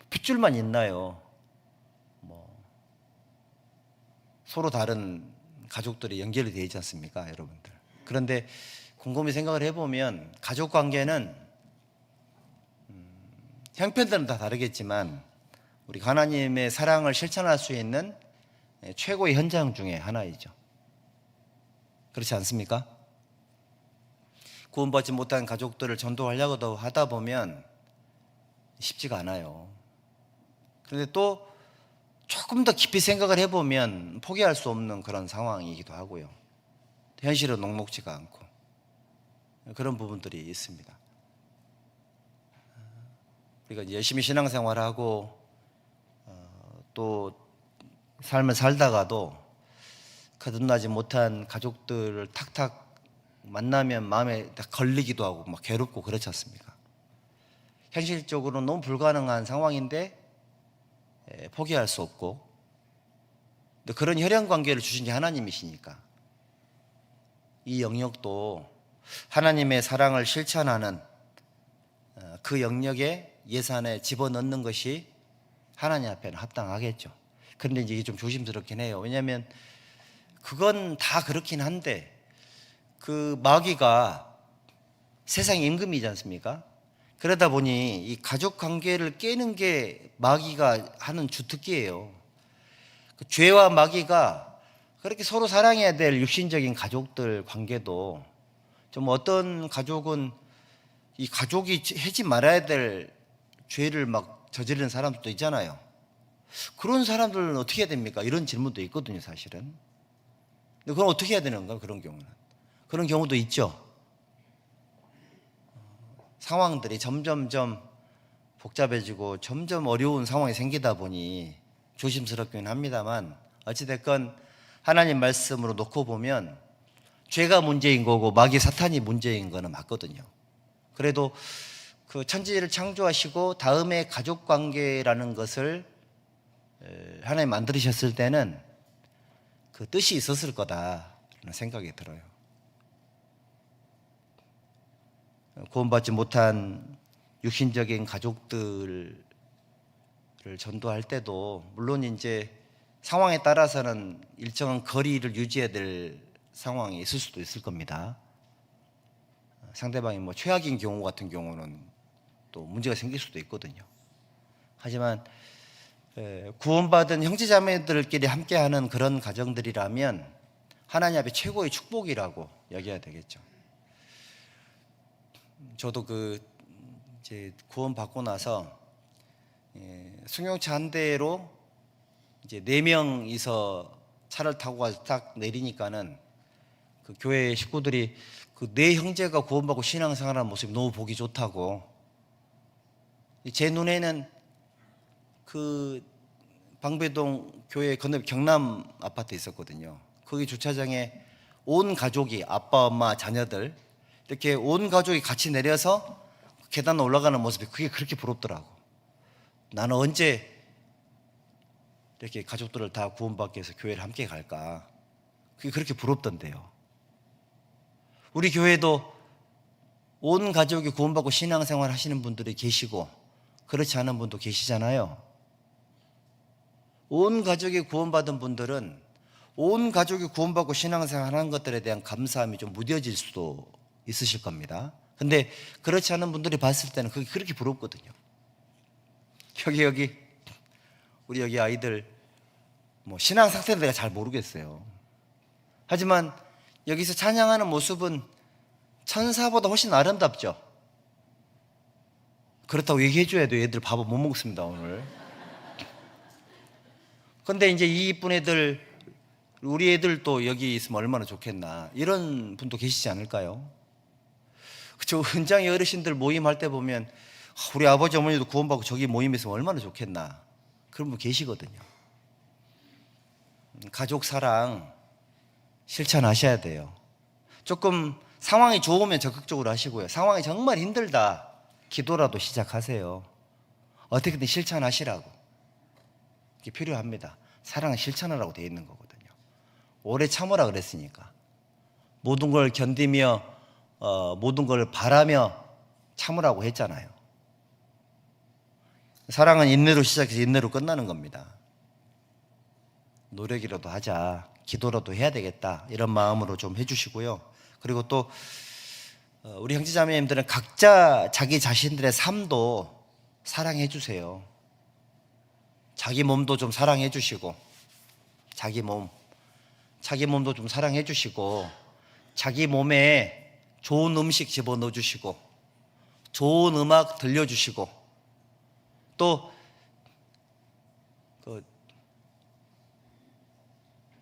A: 핏줄만 있나요? 서로 다른 가족들이 연결이 되어 있지 않습니까, 여러분들? 그런데 곰곰이 생각을 해보면 가족 관계는 형편들은 다 다르겠지만 우리 하나님의 사랑을 실천할 수 있는 최고의 현장 중에 하나이죠. 그렇지 않습니까? 구원받지 못한 가족들을 전도하려고 하다 보면 쉽지가 않아요. 그런데 또 조금 더 깊이 생각을 해보면 포기할 수 없는 그런 상황이기도 하고요. 현실은 녹록지가 않고 그런 부분들이 있습니다. 우리가 열심히 신앙생활하고 또 삶을 살다가도 거듭나지 못한 가족들을 탁탁 만나면 마음에 다 걸리기도 하고 막 괴롭고 그렇지 않습니까? 현실적으로 너무 불가능한 상황인데 포기할 수 없고, 근데 그런 혈연 관계를 주신 게 하나님이시니까 이 영역도 하나님의 사랑을 실천하는 그 영역에 예산에 집어넣는 것이 하나님 앞에는 합당하겠죠. 그런데 이제 이게 좀 조심스럽긴 해요. 왜냐하면 그건 다 그렇긴 한데 그 마귀가 세상의 임금이지 않습니까? 그러다 보니 이 가족 관계를 깨는 게 마귀가 하는 주특기예요. 그 죄와 마귀가 그렇게 서로 사랑해야 될 육신적인 가족들 관계도 좀 어떤 가족은 이 가족이 하지 말아야 될 죄를 막 저지르는 사람도 있잖아요. 그런 사람들은 어떻게 해야 됩니까? 이런 질문도 있거든요, 사실은. 근데 그럼 어떻게 해야 되는가, 그런 경우는? 그런 경우도 있죠. 상황들이 점점점 복잡해지고 점점 어려운 상황이 생기다 보니 조심스럽긴 합니다만, 어찌됐건 하나님 말씀으로 놓고 보면 죄가 문제인 거고 마귀 사탄이 문제인 거는 맞거든요. 그래도 그 천지를 창조하시고 다음에 가족 관계라는 것을 하나님 만드셨을 때는 그 뜻이 있었을 거다라는 생각이 들어요. 구원받지 못한 육신적인 가족들을 전도할 때도 물론 이제 상황에 따라서는 일정한 거리를 유지해야 될 상황이 있을 수도 있을 겁니다. 상대방이 뭐 최악인 경우 같은 경우는 또 문제가 생길 수도 있거든요. 하지만 구원받은 형제자매들끼리 함께하는 그런 가정들이라면 하나님 앞에 최고의 축복이라고 여겨야 되겠죠. 저도 이제 구원받고 나서 승용차 한 대로 이제 4명이서 차를 타고 가서 딱 내리니까는 그 교회 식구들이 그 내 형제가 구원받고 신앙생활하는 모습이 너무 보기 좋다고. 제 눈에는 그 방배동 교회 건너 경남 아파트 있었거든요. 거기 주차장에 온 가족이 아빠, 엄마, 자녀들 이렇게 온 가족이 같이 내려서 계단 올라가는 모습이 그게 그렇게 부럽더라고. 나는 언제 이렇게 가족들을 다 구원받기 위해서 교회를 함께 갈까? 그게 그렇게 부럽던데요. 우리 교회도 온 가족이 구원받고 신앙생활 하시는 분들이 계시고 그렇지 않은 분도 계시잖아요. 온 가족이 구원받은 분들은 온 가족이 구원받고 신앙생활 하는 것들에 대한 감사함이 좀 무뎌질 수도 있으실 겁니다. 근데 그렇지 않은 분들이 봤을 때는 그게 그렇게 부럽거든요. 우리 여기 아이들 뭐 신앙 상태는 내가 잘 모르겠어요. 하지만 여기서 찬양하는 모습은 천사보다 훨씬 아름답죠. 그렇다고 얘기해 줘야 돼요. 얘들 밥을 못 먹습니다 오늘. 근데 이제 이 이쁜 애들, 우리 애들도 여기 있으면 얼마나 좋겠나, 이런 분도 계시지 않을까요? 그쵸. 은장의 어르신들 모임할 때 보면 우리 아버지 어머니도 구원받고 저기 모임에 있으면 얼마나 좋겠나, 그런 분 계시거든요. 가족 사랑 실천하셔야 돼요. 조금 상황이 좋으면 적극적으로 하시고요. 상황이 정말 힘들다, 기도라도 시작하세요. 어떻게든 실천하시라고. 이게 필요합니다. 사랑은 실천하라고 되어 있는 거거든요. 오래 참으라 그랬으니까. 모든 걸 견디며 모든 걸 바라며 참으라고 했잖아요. 사랑은 인내로 시작해서 인내로 끝나는 겁니다. 노력이라도 하자, 기도라도 해야 되겠다, 이런 마음으로 좀 해주시고요. 그리고 또 우리 형제자매님들은 각자 자기 자신들의 삶도 사랑해 주세요. 자기 몸도 좀 사랑해 주시고, 자기 몸도 좀 사랑해 주시고, 자기 몸에 좋은 음식 집어넣어 주시고, 좋은 음악 들려주시고, 또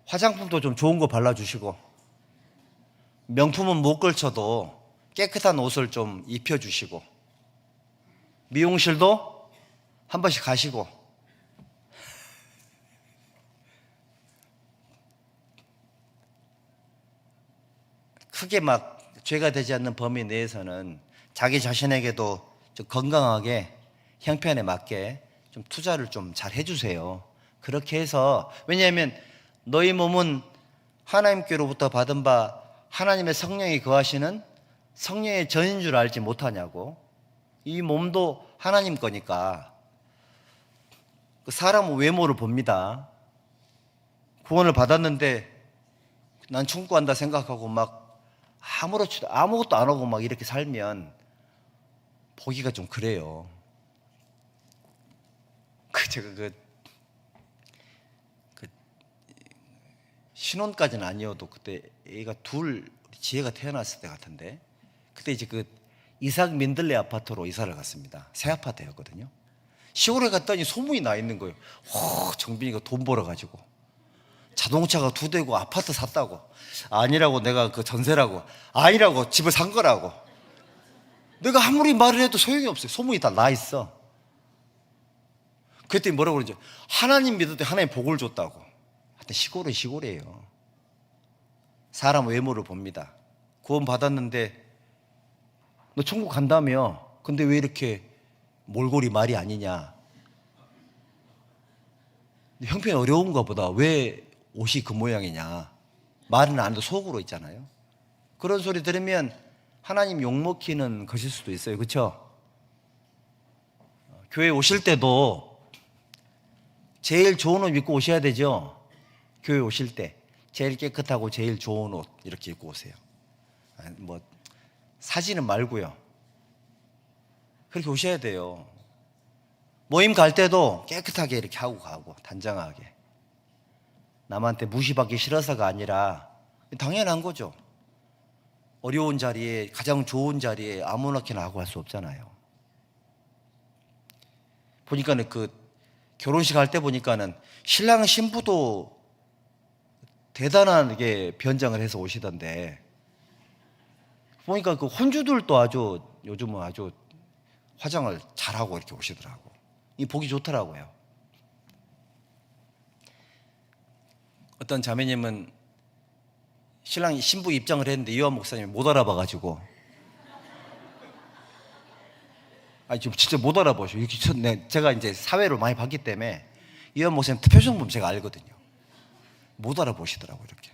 A: 화장품도 좀 좋은 거 발라주시고, 명품은 못 걸쳐도 깨끗한 옷을 좀 입혀주시고, 미용실도 한 번씩 가시고, 크게 막 죄가 되지 않는 범위 내에서는 자기 자신에게도 좀 건강하게 형편에 맞게 좀 투자를 좀 잘 해주세요. 그렇게 해서, 왜냐하면 너희 몸은 하나님께로부터 받은 바 하나님의 성령이 거하시는 성령의 전인 줄 알지 못하냐고. 이 몸도 하나님 거니까. 사람은 외모를 봅니다. 구원을 받았는데 난 충고한다 생각하고 막 아무것도 안 하고 막 이렇게 살면 보기가 좀 그래요. 제가 신혼까지는 아니어도 그때 애가 지혜가 태어났을 때 같은데, 그때 이제 이삭 민들레 아파트로 이사를 갔습니다. 새 아파트였거든요. 시골에 갔더니 소문이 나 있는 거예요. 정빈이가 돈 벌어가지고 자동차가 2대고 아파트 샀다고. 아니라고, 내가 전세라고. 아니라고, 집을 산 거라고. 내가 아무리 말을 해도 소용이 없어요. 소문이 다 나 있어. 그랬더니 뭐라고 그러죠? 하나님 믿었더니 하나님 복을 줬다고. 하여튼 시골은 시골이에요. 사람 외모를 봅니다. 구원 받았는데 너 천국 간다며. 근데 왜 이렇게 몰골이 말이 아니냐. 형편이 어려운가 보다. 왜 옷이 그 모양이냐. 말은 안 해도 속으로 있잖아요. 그런 소리 들으면 하나님 욕먹히는 것일 수도 있어요. 그렇죠? 교회 오실 때도 제일 좋은 옷 입고 오셔야 되죠. 교회 오실 때 제일 깨끗하고 제일 좋은 옷 이렇게 입고 오세요. 뭐 사지는 말고요. 그렇게 오셔야 돼요. 모임 갈 때도 깨끗하게 이렇게 하고 가고, 단정하게. 남한테 무시받기 싫어서가 아니라 당연한 거죠. 어려운 자리에, 가장 좋은 자리에 아무렇게나 하고 할 수 없잖아요. 보니까는 결혼식 할 때 보니까는 신랑 신부도 대단하게 변장을 해서 오시던데, 보니까 혼주들도 아주 요즘은 아주 화장을 잘하고 이렇게 오시더라고. 이 보기 좋더라고요. 어떤 자매님은 신랑이 신부 입장을 했는데 이완 목사님이 못 알아봐가지고, 좀 진짜 못 알아보셔. 제가 이제 사회를 많이 봤기 때문에 이완 목사님 표정 보면 제가 알거든요. 못 알아보시더라고. 이렇게.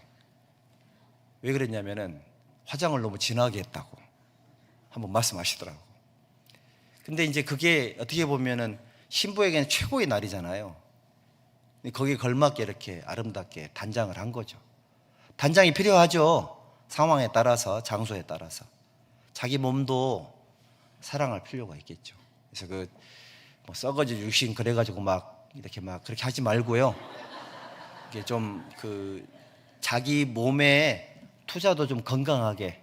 A: 왜 그랬냐면은 화장을 너무 진하게 했다고 한번 말씀하시더라고. 근데 이제 그게 어떻게 보면은 신부에게는 최고의 날이잖아요. 거기에 걸맞게 이렇게 아름답게 단장을 한 거죠. 단장이 필요하죠. 상황에 따라서, 장소에 따라서. 자기 몸도 사랑할 필요가 있겠죠. 그래서 뭐 썩어질 육신 그래가지고 막 이렇게 막 그렇게 하지 말고요. 이게 좀 자기 몸에 투자도 좀 건강하게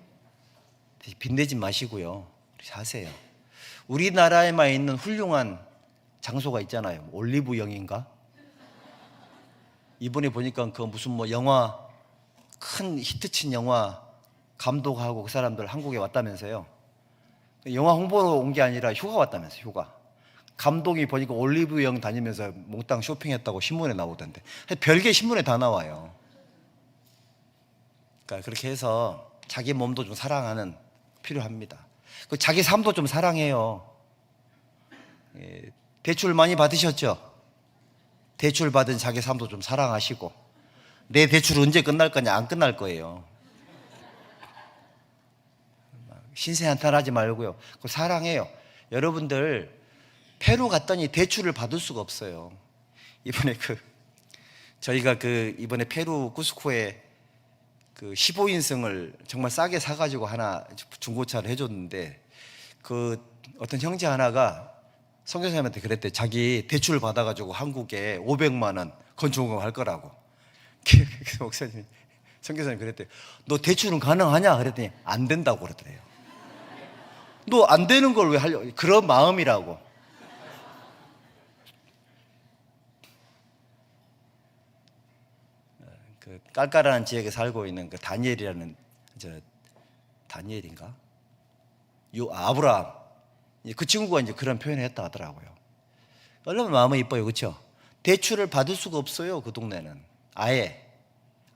A: 빚내지 마시고요. 그렇게 하세요. 우리나라에만 있는 훌륭한 장소가 있잖아요. 올리브영인가? 이번에 보니까 무슨 뭐 영화, 큰 히트친 영화 감독하고 그 사람들 한국에 왔다면서요. 영화 홍보로 온 게 아니라 휴가 왔다면서요. 휴가. 감독이 보니까 올리브영 다니면서 몽땅 쇼핑했다고 신문에 나오던데. 별게 신문에 다 나와요. 그러니까 그렇게 해서 자기 몸도 좀 사랑하는 필요합니다. 자기 삶도 좀 사랑해요. 대출 많이 받으셨죠? 대출 받은 자기 삶도 좀 사랑하시고, 내 대출 언제 끝날 거냐? 안 끝날 거예요. 신세한탄하지 말고요. 그거 사랑해요. 여러분들 페루 갔더니 대출을 받을 수가 없어요. 이번에 저희가 이번에 페루 쿠스코에 15인승을 정말 싸게 사가지고 하나 중고차를 해줬는데, 어떤 형제 하나가 선교사님한테 그랬대. 자기 대출 받아가지고 한국에 500만 원 건축금 할 거라고. 그래서 목사님, 선교사님 그랬대. 너 대출은 가능하냐? 그랬더니 안 된다고 그러더래요. 너 안 되는 걸 왜 하려고? 그런 마음이라고. 깔깔한 지역에 살고 있는 다니엘이라는, 다니엘인가? 아브라함. 그 친구가 이제 그런 표현을 했다 하더라고요. 얼마나 마음이 이뻐요. 그렇죠? 대출을 받을 수가 없어요. 그 동네는. 아예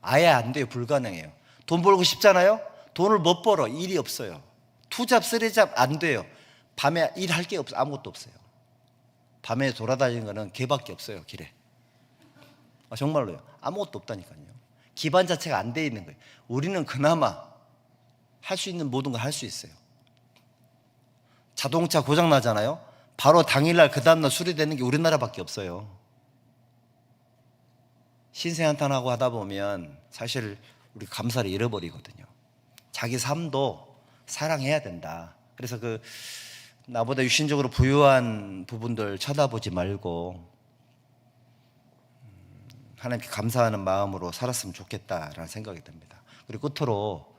A: 안 돼요. 불가능해요. 돈 벌고 싶잖아요? 돈을 못 벌어. 일이 없어요. 투잡, 쓰리잡 안 돼요. 밤에 일할 게 없어. 아무것도 없어요. 밤에 돌아다니는 거는 개밖에 없어요, 길에. 정말로요. 아무것도 없다니까요. 기반 자체가 안 돼 있는 거예요. 우리는 그나마 할 수 있는 모든 걸 할 수 있어요. 자동차 고장 나잖아요. 바로 당일날 그 다음날 수리되는 게 우리나라밖에 없어요. 신세한탄하고 하다 보면 사실 우리 감사를 잃어버리거든요. 자기 삶도 사랑해야 된다. 그래서 나보다 육신적으로 부유한 부분들 쳐다보지 말고 하나님께 감사하는 마음으로 살았으면 좋겠다라는 생각이 듭니다. 그리고 끝으로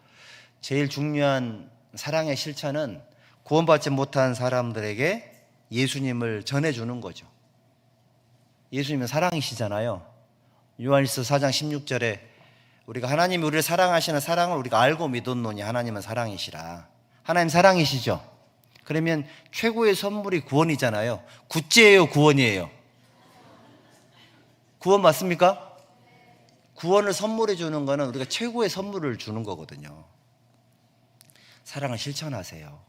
A: 제일 중요한 사랑의 실천은 구원받지 못한 사람들에게 예수님을 전해주는 거죠. 예수님은 사랑이시잖아요. 요한일서 4장 16절에 우리가 하나님이 우리를 사랑하시는 사랑을 우리가 알고 믿었노니 하나님은 사랑이시라. 하나님 사랑이시죠. 그러면 최고의 선물이 구원이잖아요. 구제예요, 구원이에요? 구원 맞습니까? 구원을 선물해 주는 거는 우리가 최고의 선물을 주는 거거든요. 사랑을 실천하세요.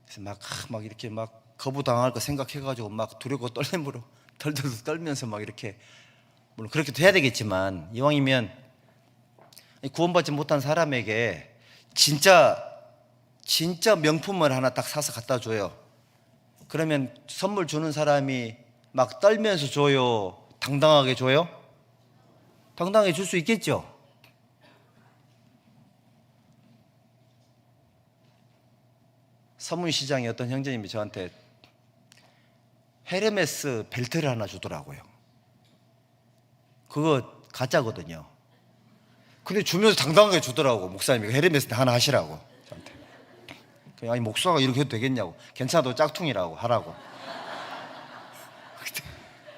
A: 그래서 막 이렇게 막 거부당할 거 생각해가지고 막 두렵고 떨림으로 덜덜 떨면서 막 이렇게, 물론 그렇게 돼야 되겠지만, 이왕이면 구원받지 못한 사람에게 진짜 명품을 하나 딱 사서 갖다 줘요. 그러면 선물 주는 사람이 막 떨면서 줘요? 당당하게 줘요? 당당하게 줄 수 있겠죠? 서문시장에 어떤 형제님이 저한테 헤르메스 벨트를 하나 주더라고요. 그거 가짜거든요. 근데 주면서 당당하게 주더라고. 목사님이 헤르메스 하나 하시라고 저한테. 아니 목사가 이렇게 해도 되겠냐고. 괜찮아도 짝퉁이라고 하라고.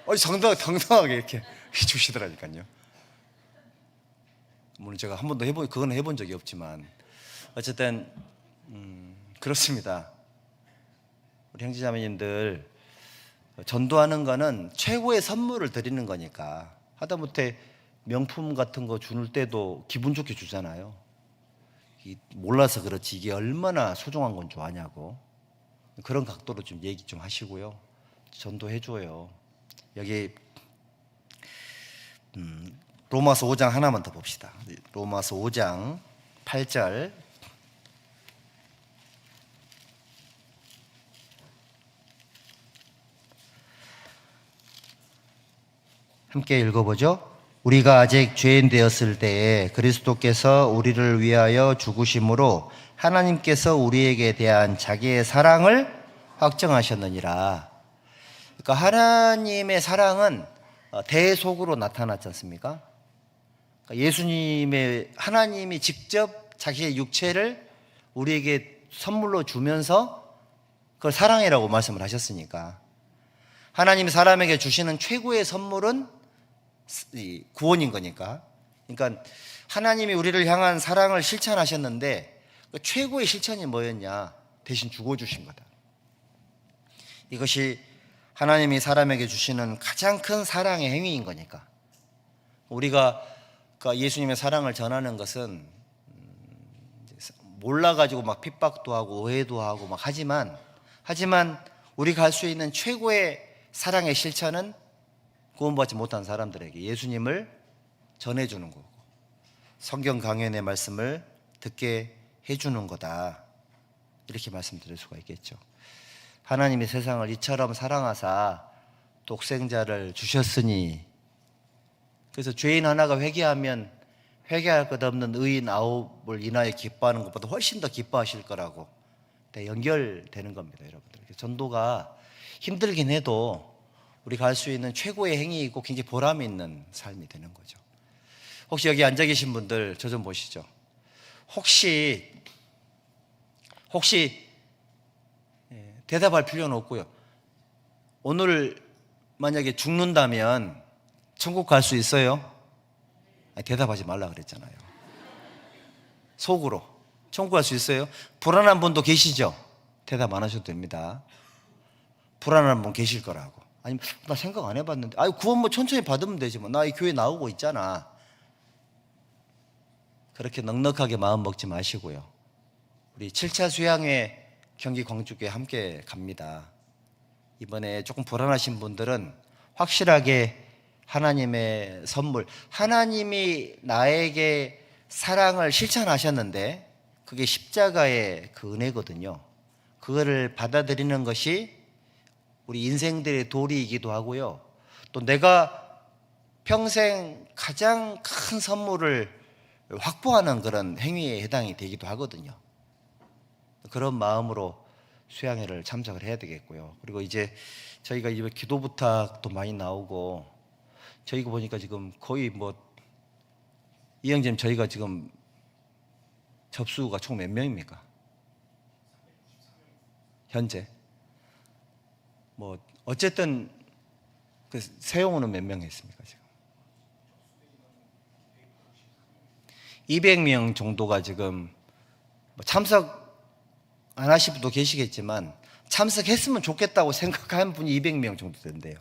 A: 아니 당당하게 이렇게 주시더라니까요. 물론 제가 한 번도 그건 해본 적이 없지만 어쨌든 그렇습니다. 우리 형제자매님들, 전도하는 거는 최고의 선물을 드리는 거니까 하다못해 명품 같은 거 줄 때도 기분 좋게 주잖아요. 몰라서 그렇지 이게 얼마나 소중한 건 줄 아냐고. 그런 각도로 좀 얘기 좀 하시고요. 전도해줘요. 여기 로마서 5장 하나만 더 봅시다. 로마서 5장 8절 함께 읽어보죠. 우리가 아직 죄인 되었을 때에 그리스도께서 우리를 위하여 죽으심으로 하나님께서 우리에게 대한 자기의 사랑을 확정하셨느니라. 그러니까 하나님의 사랑은 대속으로 나타났지 않습니까? 그러니까 하나님이 직접 자기의 육체를 우리에게 선물로 주면서 그걸 사랑이라고 말씀을 하셨으니까, 하나님이 사람에게 주시는 최고의 선물은 구원인 거니까. 그러니까 하나님이 우리를 향한 사랑을 실천하셨는데 그 최고의 실천이 뭐였냐? 대신 죽어주신 거다. 이것이 하나님이 사람에게 주시는 가장 큰 사랑의 행위인 거니까. 우리가 예수님의 사랑을 전하는 것은 몰라가지고 막 핍박도 하고 오해도 하고 막 하지만 우리가 할 수 있는 최고의 사랑의 실천은 구원받지 못한 사람들에게 예수님을 전해주는 거고, 성경 강연의 말씀을 듣게 해주는 거다. 이렇게 말씀드릴 수가 있겠죠. 하나님이 세상을 이처럼 사랑하사 독생자를 주셨으니, 그래서 죄인 하나가 회개하면 회개할 것 없는 의인 9을 인하여 기뻐하는 것보다 훨씬 더 기뻐하실 거라고 연결되는 겁니다, 여러분들. 전도가 힘들긴 해도 우리가 할 수 있는 최고의 행위이고 굉장히 보람 있는 삶이 되는 거죠. 혹시 여기 앉아 계신 분들 저 좀 보시죠. 혹시 대답할 필요는 없고요. 오늘 만약에 죽는다면 천국 갈 수 있어요? 아니, 대답하지 말라 그랬잖아요. 속으로 천국 갈 수 있어요? 불안한 분도 계시죠? 대답 안 하셔도 됩니다. 불안한 분 계실 거라고. 아니, 나 생각 안 해봤는데. 아니, 구원 뭐 천천히 받으면 되지 뭐. 나 이 교회 나오고 있잖아. 그렇게 넉넉하게 마음 먹지 마시고요. 우리 7차 수양회 경기 광주교회 함께 갑니다. 이번에 조금 불안하신 분들은 확실하게 하나님의 선물, 하나님이 나에게 사랑을 실천하셨는데 그게 십자가의 그 은혜거든요. 그거를 받아들이는 것이 우리 인생들의 도리이기도 하고요. 또 내가 평생 가장 큰 선물을 확보하는 그런 행위에 해당이 되기도 하거든요. 그런 마음으로 수양회를 참석을 해야 되겠고요. 그리고 이제 저희가 이제 기도 부탁도 많이 나오고, 저희가 보니까 지금 거의 이형님 저희가 지금 접수가 총 몇 명입니까? 현재 어쨌든 그 세용우는 몇 명 했습니까 지금? 200명 정도가 지금 참석 안 하실 분도 계시겠지만 참석했으면 좋겠다고 생각하는 분이 200명 정도 된대요.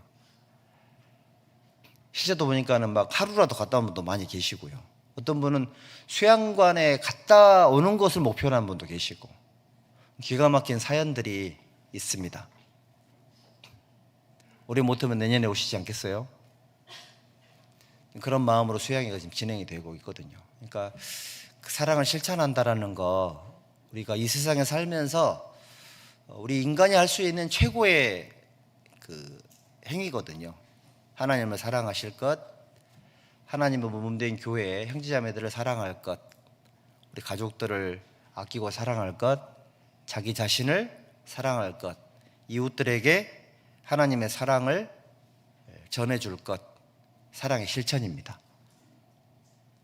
A: 실제도 보니까는 막 하루라도 갔다 온 분도 많이 계시고요. 어떤 분은 수양관에 갔다 오는 것을 목표로 하는 분도 계시고, 기가 막힌 사연들이 있습니다. 올해 못하면 내년에 오시지 않겠어요? 그런 마음으로 수양회가 지금 진행이 되고 있거든요. 그러니까 그 사랑을 실천한다라는 거, 우리가 이 세상에 살면서 우리 인간이 할 수 있는 최고의 그 행위거든요. 하나님을 사랑하실 것, 하나님의 몸된 교회 형제자매들을 사랑할 것, 우리 가족들을 아끼고 사랑할 것, 자기 자신을 사랑할 것, 이웃들에게 하나님의 사랑을 전해줄 것, 사랑의 실천입니다.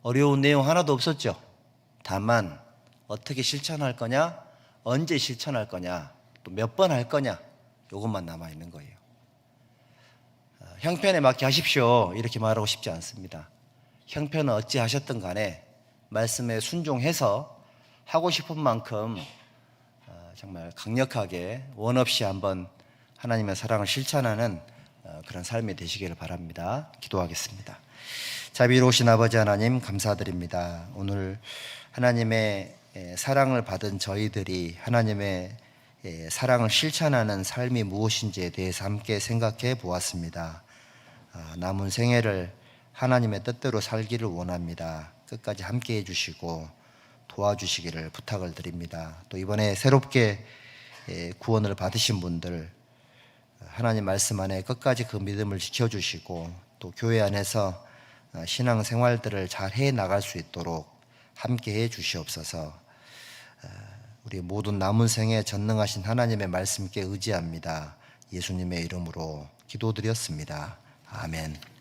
A: 어려운 내용 하나도 없었죠. 다만 어떻게 실천할 거냐, 언제 실천할 거냐, 또 몇 번 할 거냐, 이것만 남아있는 거예요. 형편에 맞게 하십시오 이렇게 말하고 싶지 않습니다. 형편은 어찌 하셨든 간에 말씀에 순종해서 하고 싶은 만큼 정말 강력하게 원 없이 한번 하나님의 사랑을 실천하는 그런 삶이 되시기를 바랍니다. 기도하겠습니다. 자비로우신 아버지 하나님 감사드립니다. 오늘 하나님의 사랑을 받은 저희들이 하나님의 사랑을 실천하는 삶이 무엇인지에 대해서 함께 생각해 보았습니다. 남은 생애를 하나님의 뜻대로 살기를 원합니다. 끝까지 함께 해주시고 도와주시기를 부탁을 드립니다. 또 이번에 새롭게 구원을 받으신 분들 하나님 말씀 안에 끝까지 그 믿음을 지켜주시고 또 교회 안에서 신앙생활들을 잘 해나갈 수 있도록 함께 해 주시옵소서. 우리 모든 남은 생에 전능하신 하나님의 말씀께 의지합니다. 예수님의 이름으로 기도드렸습니다. 아멘.